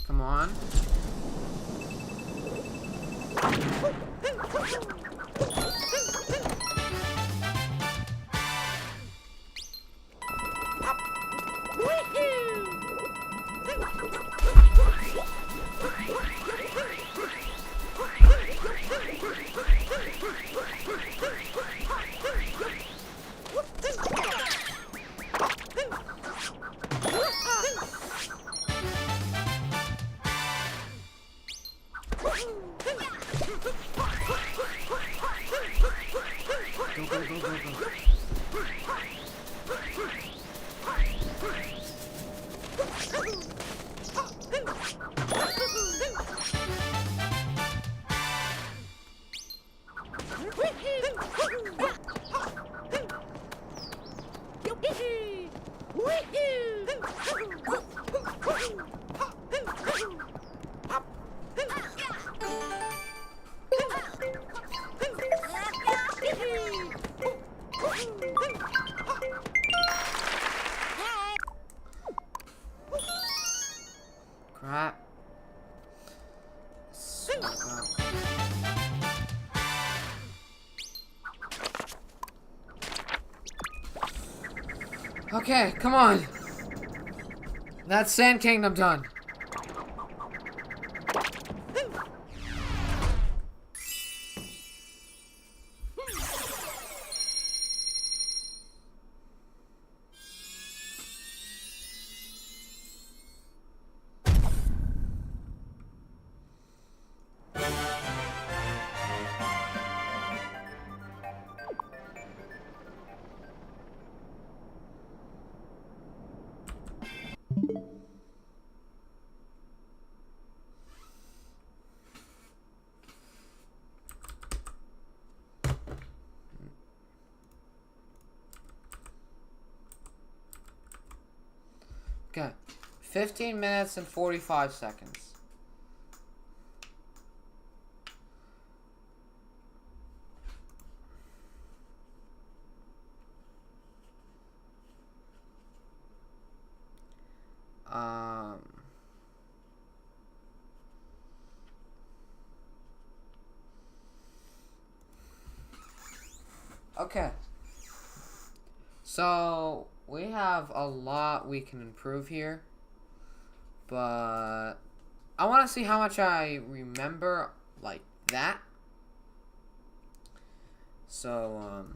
Come on. Okay, come on. That's Sand Kingdom done. Okay. 15 minutes and 45 seconds. Um... Okay. So, we have a lot we can improve here. But I want to see how much I remember like that. So,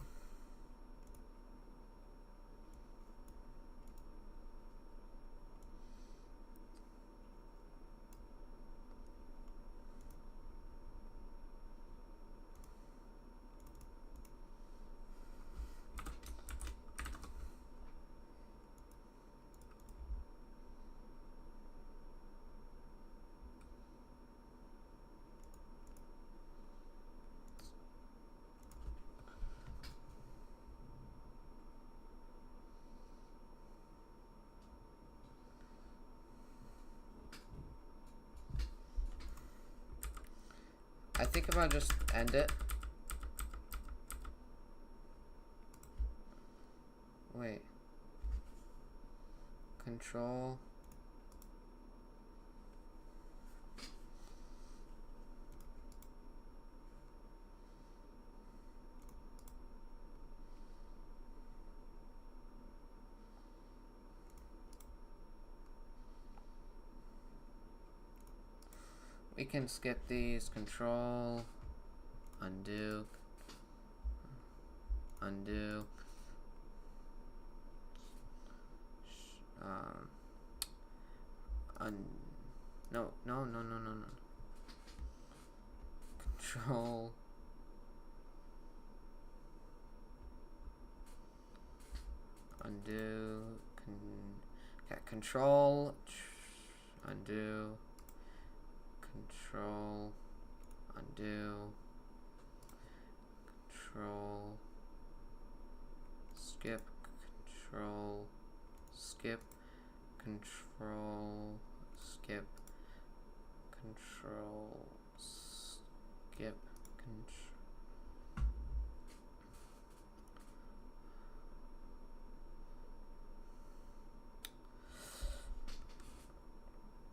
I think if I just end it. Wait. Control. We can skip these. Control. Undo. Undo. No. Control. Undo. Okay, control. Undo. Control. Undo. Control. Skip. Control. Skip. Control. Skip. Control. Skip.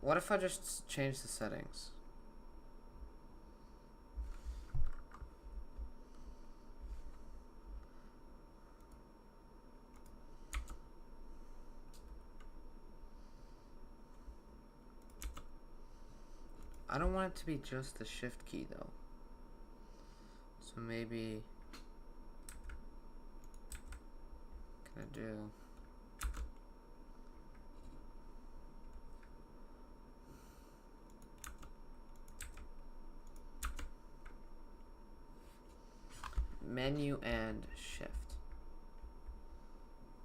What if I just change the settings? I don't want it to be just the shift key though. So maybe can I do menu and shift?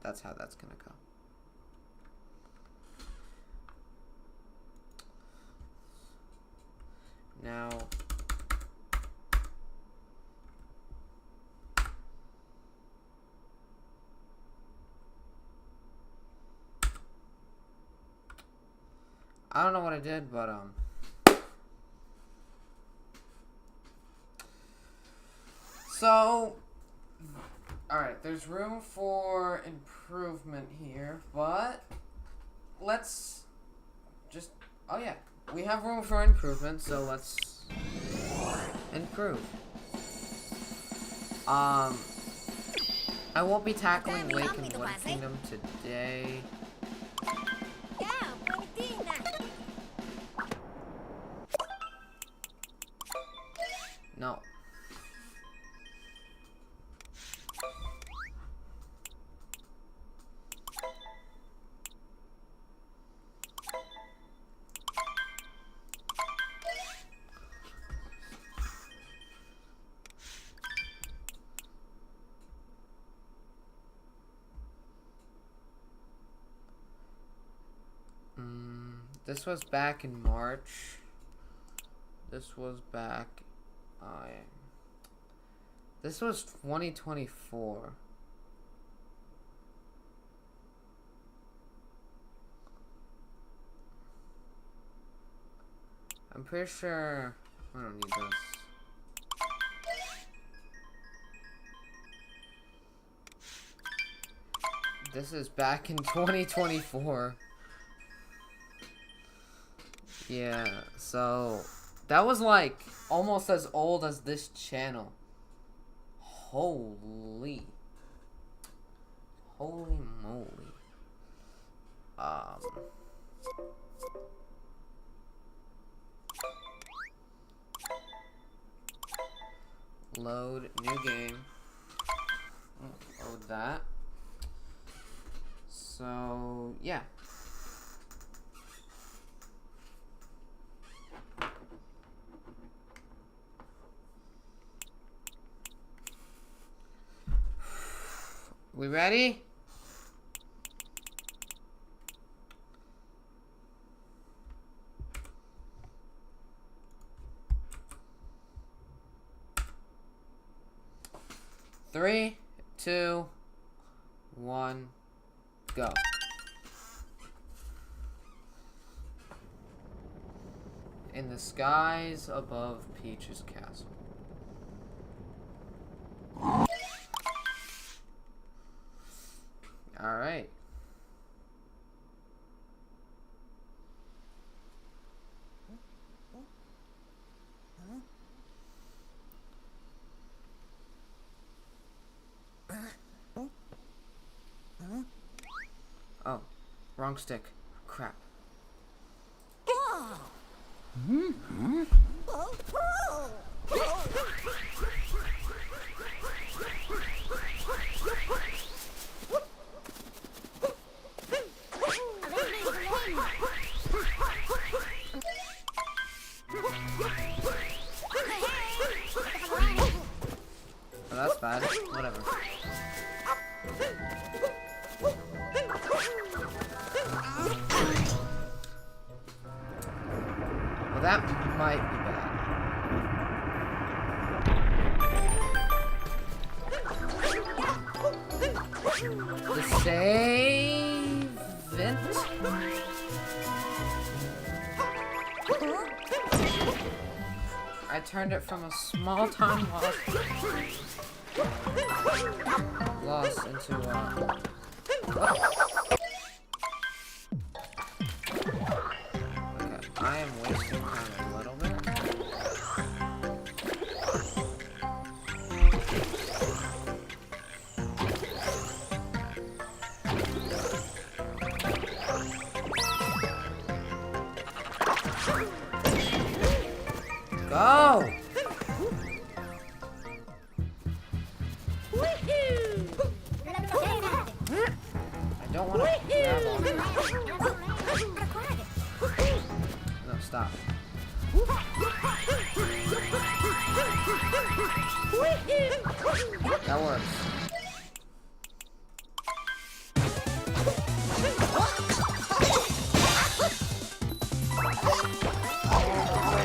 That's how that's gonna go. Now, I don't know what I did, but so, alright, there's room for improvement here, but let's just, oh yeah, we have room for improvement, so let's improve. I won't be tackling Lake and Wood Kingdom today. No. This was back in March. This was back. This was 2024. I'm pretty sure I don't need this. This is back in 2024. Yeah, so that was like almost as old as this channel. Holy moly. Load new game. Load that. So yeah. We ready? Three, two, one, go. In the skies above Peach's castle. All right. Oh, wrong stick. Crap. Oh, that's bad. Whatever. Well, that might be bad. The save vent? I turned it from a small time loss into okay, I am wasting time a little bit. Go! I don't want to grab on it. No, stop. That works.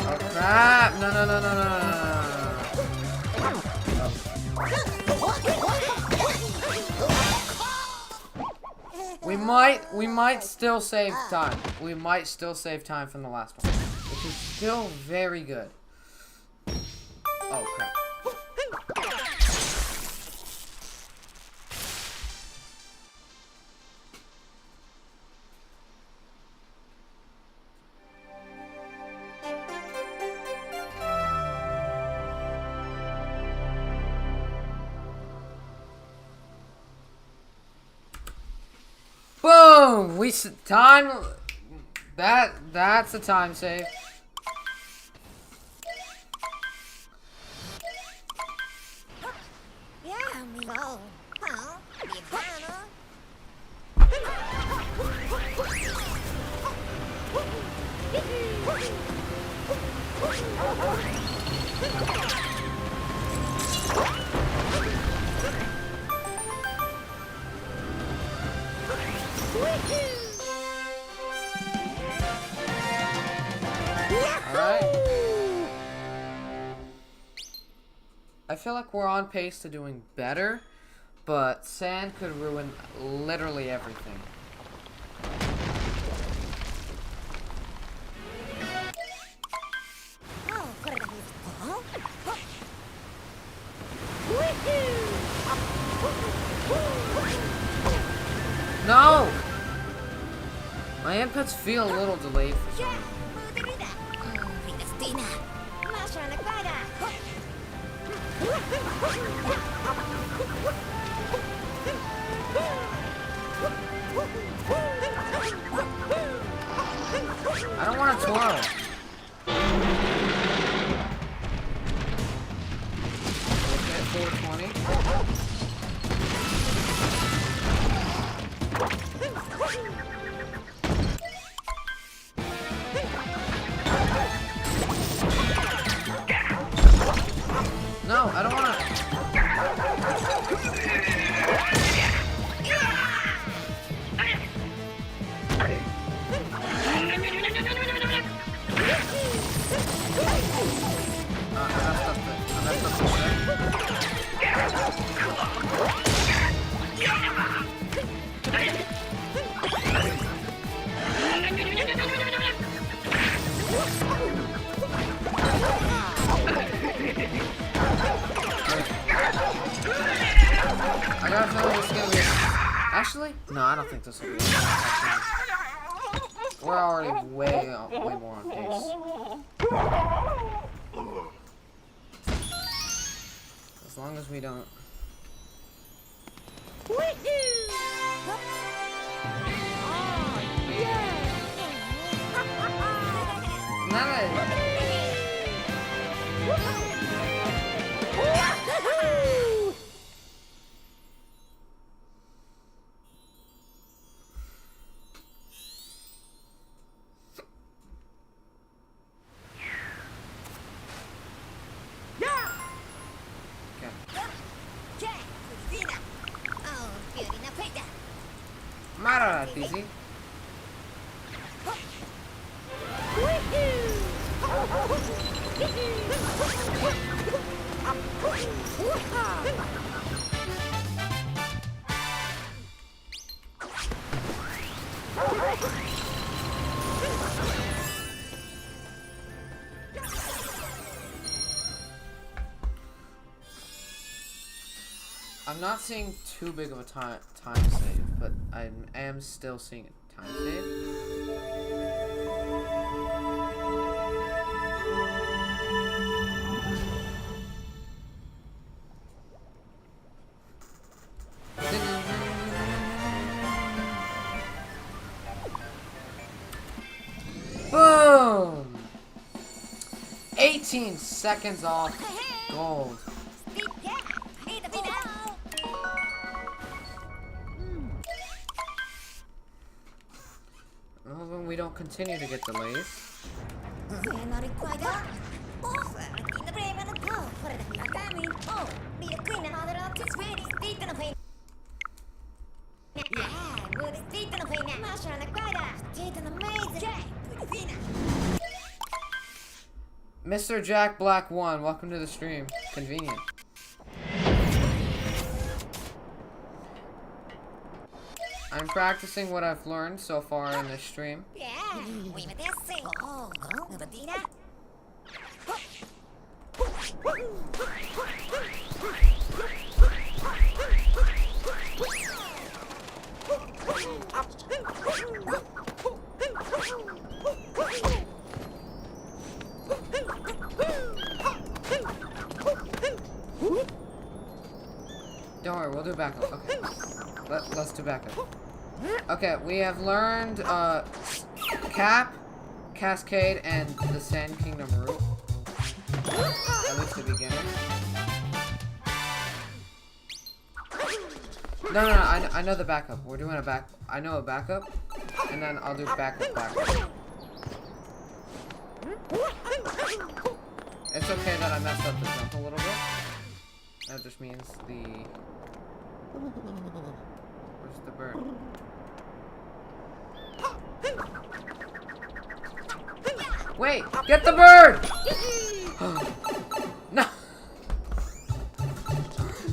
Oh crap! No, no, no, no, no, no, no, no. We might still save time. We might still save time from the last one, which is still very good. Oh crap. Boom! Time. That's a time save. Yeah, amigo. Oh, Vietnam. Alright. I feel like we're on pace to doing better, but sand could ruin literally everything. Oh, what are No! My inputs feel a little delayed for some reason. Christina. Masha na guarda. I don't want to twirl. Okay, 420. No, I don't want to. I got a feeling this is gonna be. Actually, no, I don't think this will be. We're already way more on pace. As long as we don't. None Mara, Dizzy. I'm not seeing too big of a time save, but I am still seeing a time save. Boom! 18 seconds off gold. Well, then we don't continue to get delays. Mr. Jack Black 1, welcome to the stream. Convenient. I'm practicing what I've learned so far in this stream. Don't worry, we'll do backup. Okay. Let's do backup. Okay, we have learned Cap, Cascade, and the Sand Kingdom route. At least the beginner. No, I know the backup. We're doing I know a backup, and then I'll do backup. It's okay that I messed up the jump a little bit. That just means where's the bird? Wait! Get the bird! No!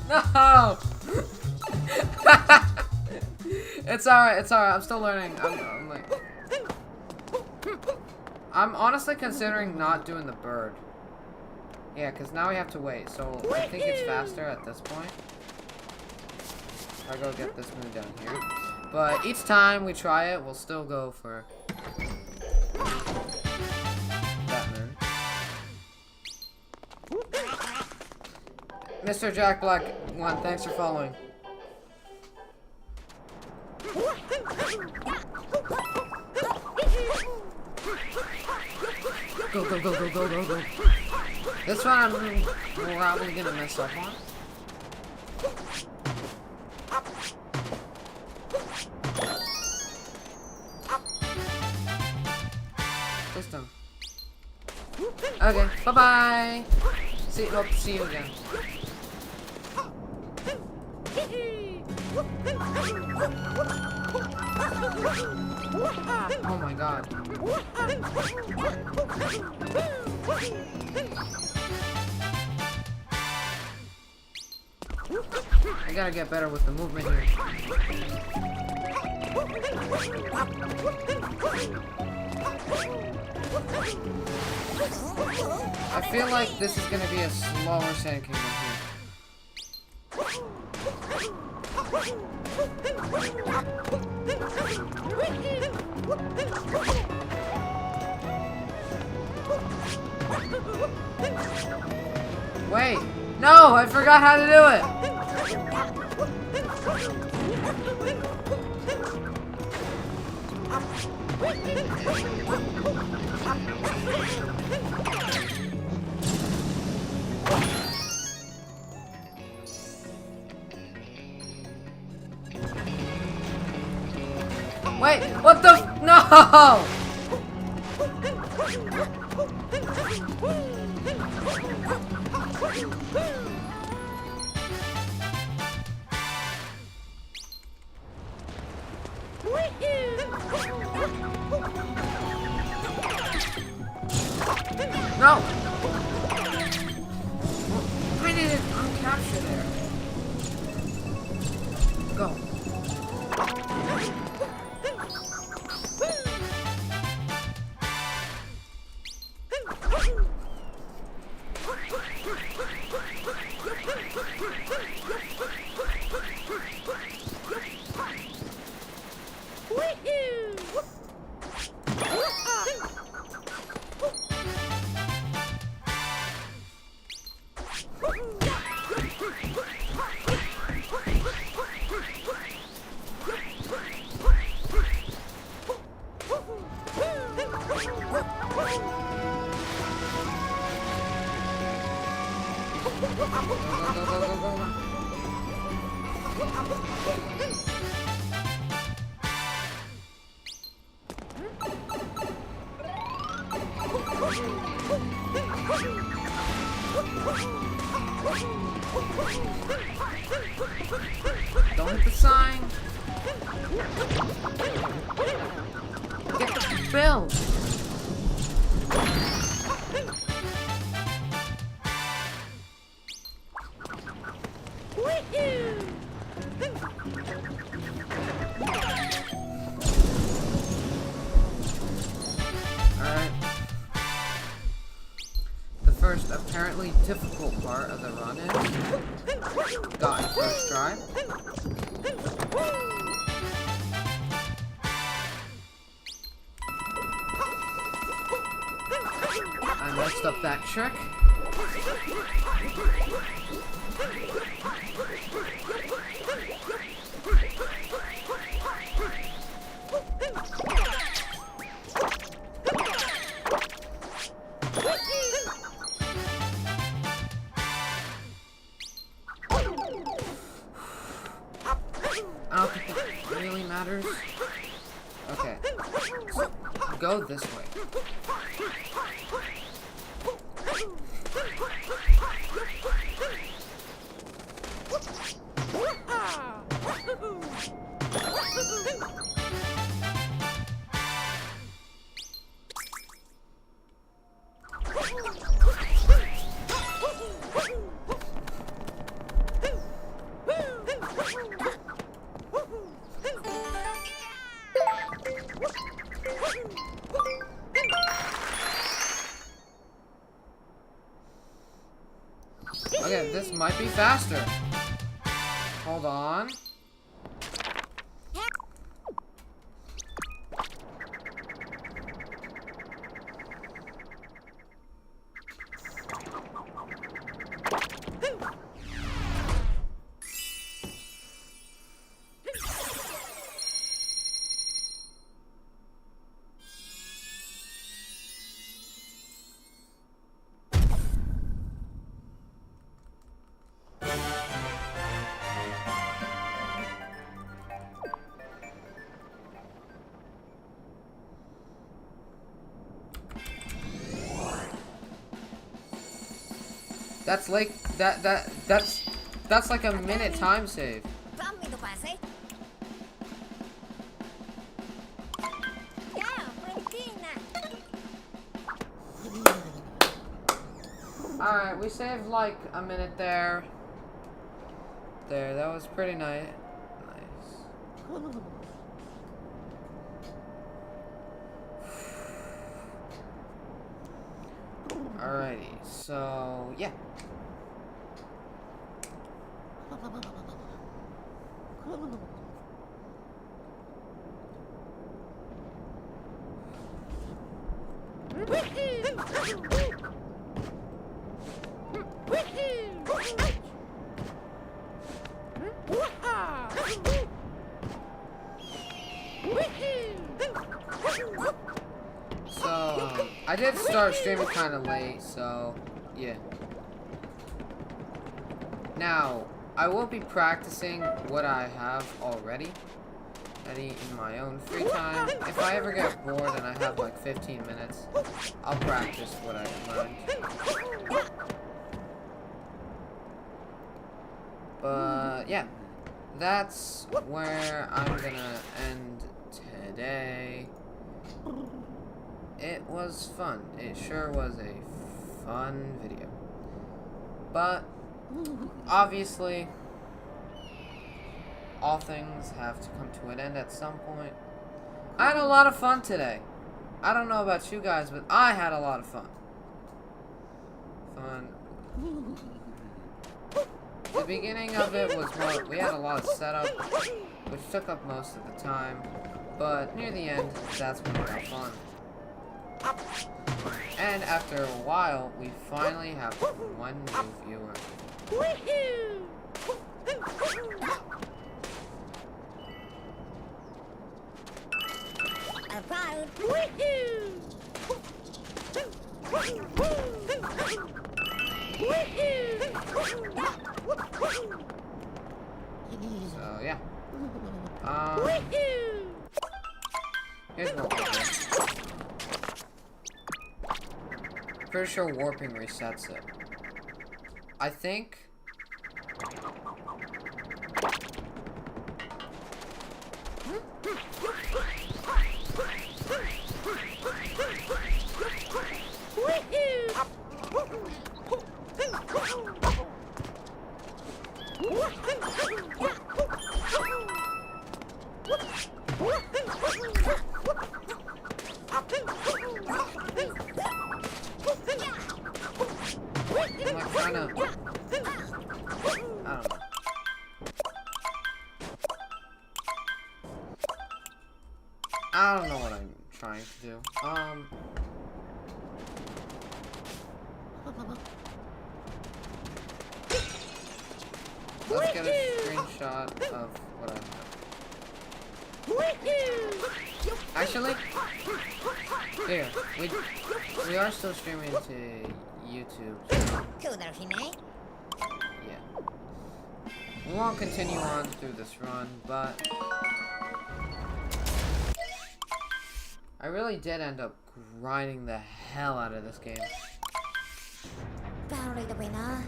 No! It's alright, I'm still learning. I'm honestly considering not doing the bird. Yeah, because now we have to wait, so I think it's faster at this point. I'll go get this moon down here. But each time we try it, we'll still go for that moon. Mr. Jack Black 1, thanks for following. Go. This one I'm probably gonna mess up on. Please don't. Okay, bye-bye. Hope to see you again. Oh my god. I gotta get better with the movement here. I feel like this is gonna be a slower Sand Kingdom here. Wait! No! I forgot how to do it! Wait! What the f- No! No! I needed uncapture there. Go. Don't hit the sign. Get the bell. Alright. The first apparently difficult part of the run is got it first try. I messed up that trick. I don't think it really matters. Okay. So, go this way. Okay, this might be faster. Hold on. That's like that's like a minute time save. Dammi do quasi. Ciao, Frontina. Alright, we saved like a minute there. There, that was pretty nice. Alrighty, so yeah. So, I did start streaming kind of late, so yeah. Now, I will be practicing what I have already in my own free time. If I ever get bored and I have like 15 minutes, I'll practice what I learned. But yeah, that's where I'm gonna end today. It was fun. It sure was a fun video. But obviously, all things have to come to an end at some point. I had a lot of fun today. I don't know about you guys, but I had a lot of fun. The beginning of it was more, we had a lot of setup, which took up most of the time. But near the end, that's when it got fun. And after a while, we finally have one new viewer. About. So yeah. Here's what we'll do. Pretty sure warping resets it. I think. I don't know what I'm trying to do. Let's get a screenshot of what I have. Actually, here, we are still streaming to YouTube. So, yeah. We won't continue on through this run, but I really did end up grinding the hell out of this game. Found the winner.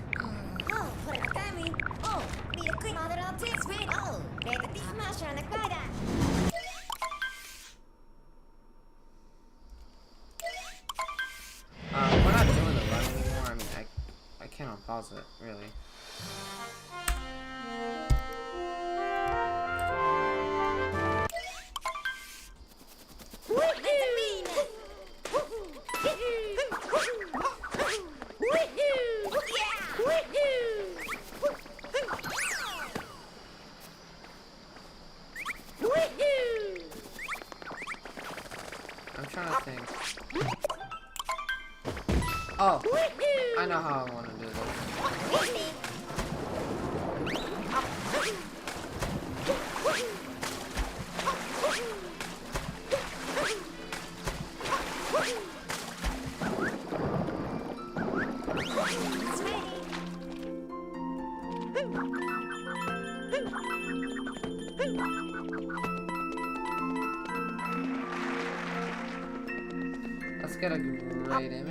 Oh, for a timing. Oh, be a quick mother of this win. Oh, let the team mash on the glider. We're not doing the run anymore. I mean, I cannot pause it, really. I'm trying to think. Oh, I know how I want to do this. Let's get a great image.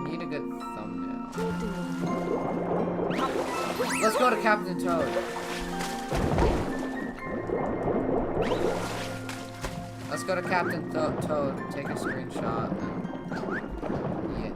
Need a good thumbnail. Let's go to Captain Toad. Let's go to Captain Toad, take a screenshot, and yeah.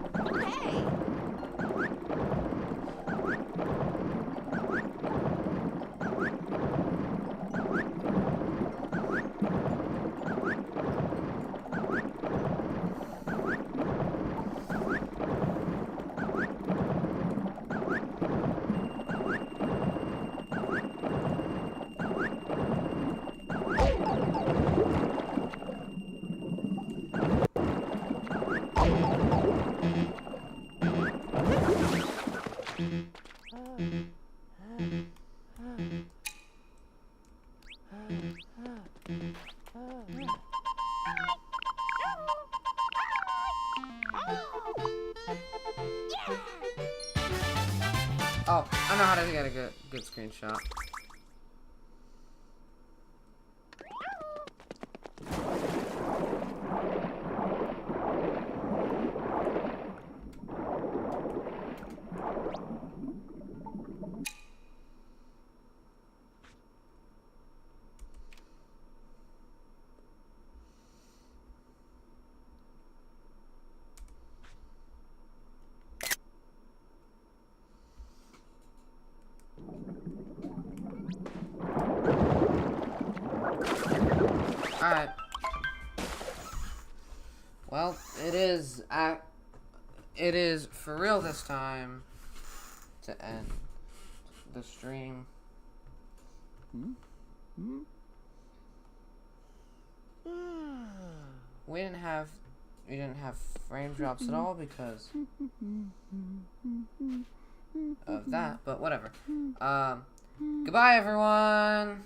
Oh, I know how to get a good screenshot. Alright. Well, it is for real this time to end the stream. We didn't have frame drops at all because of that, but whatever. Goodbye everyone.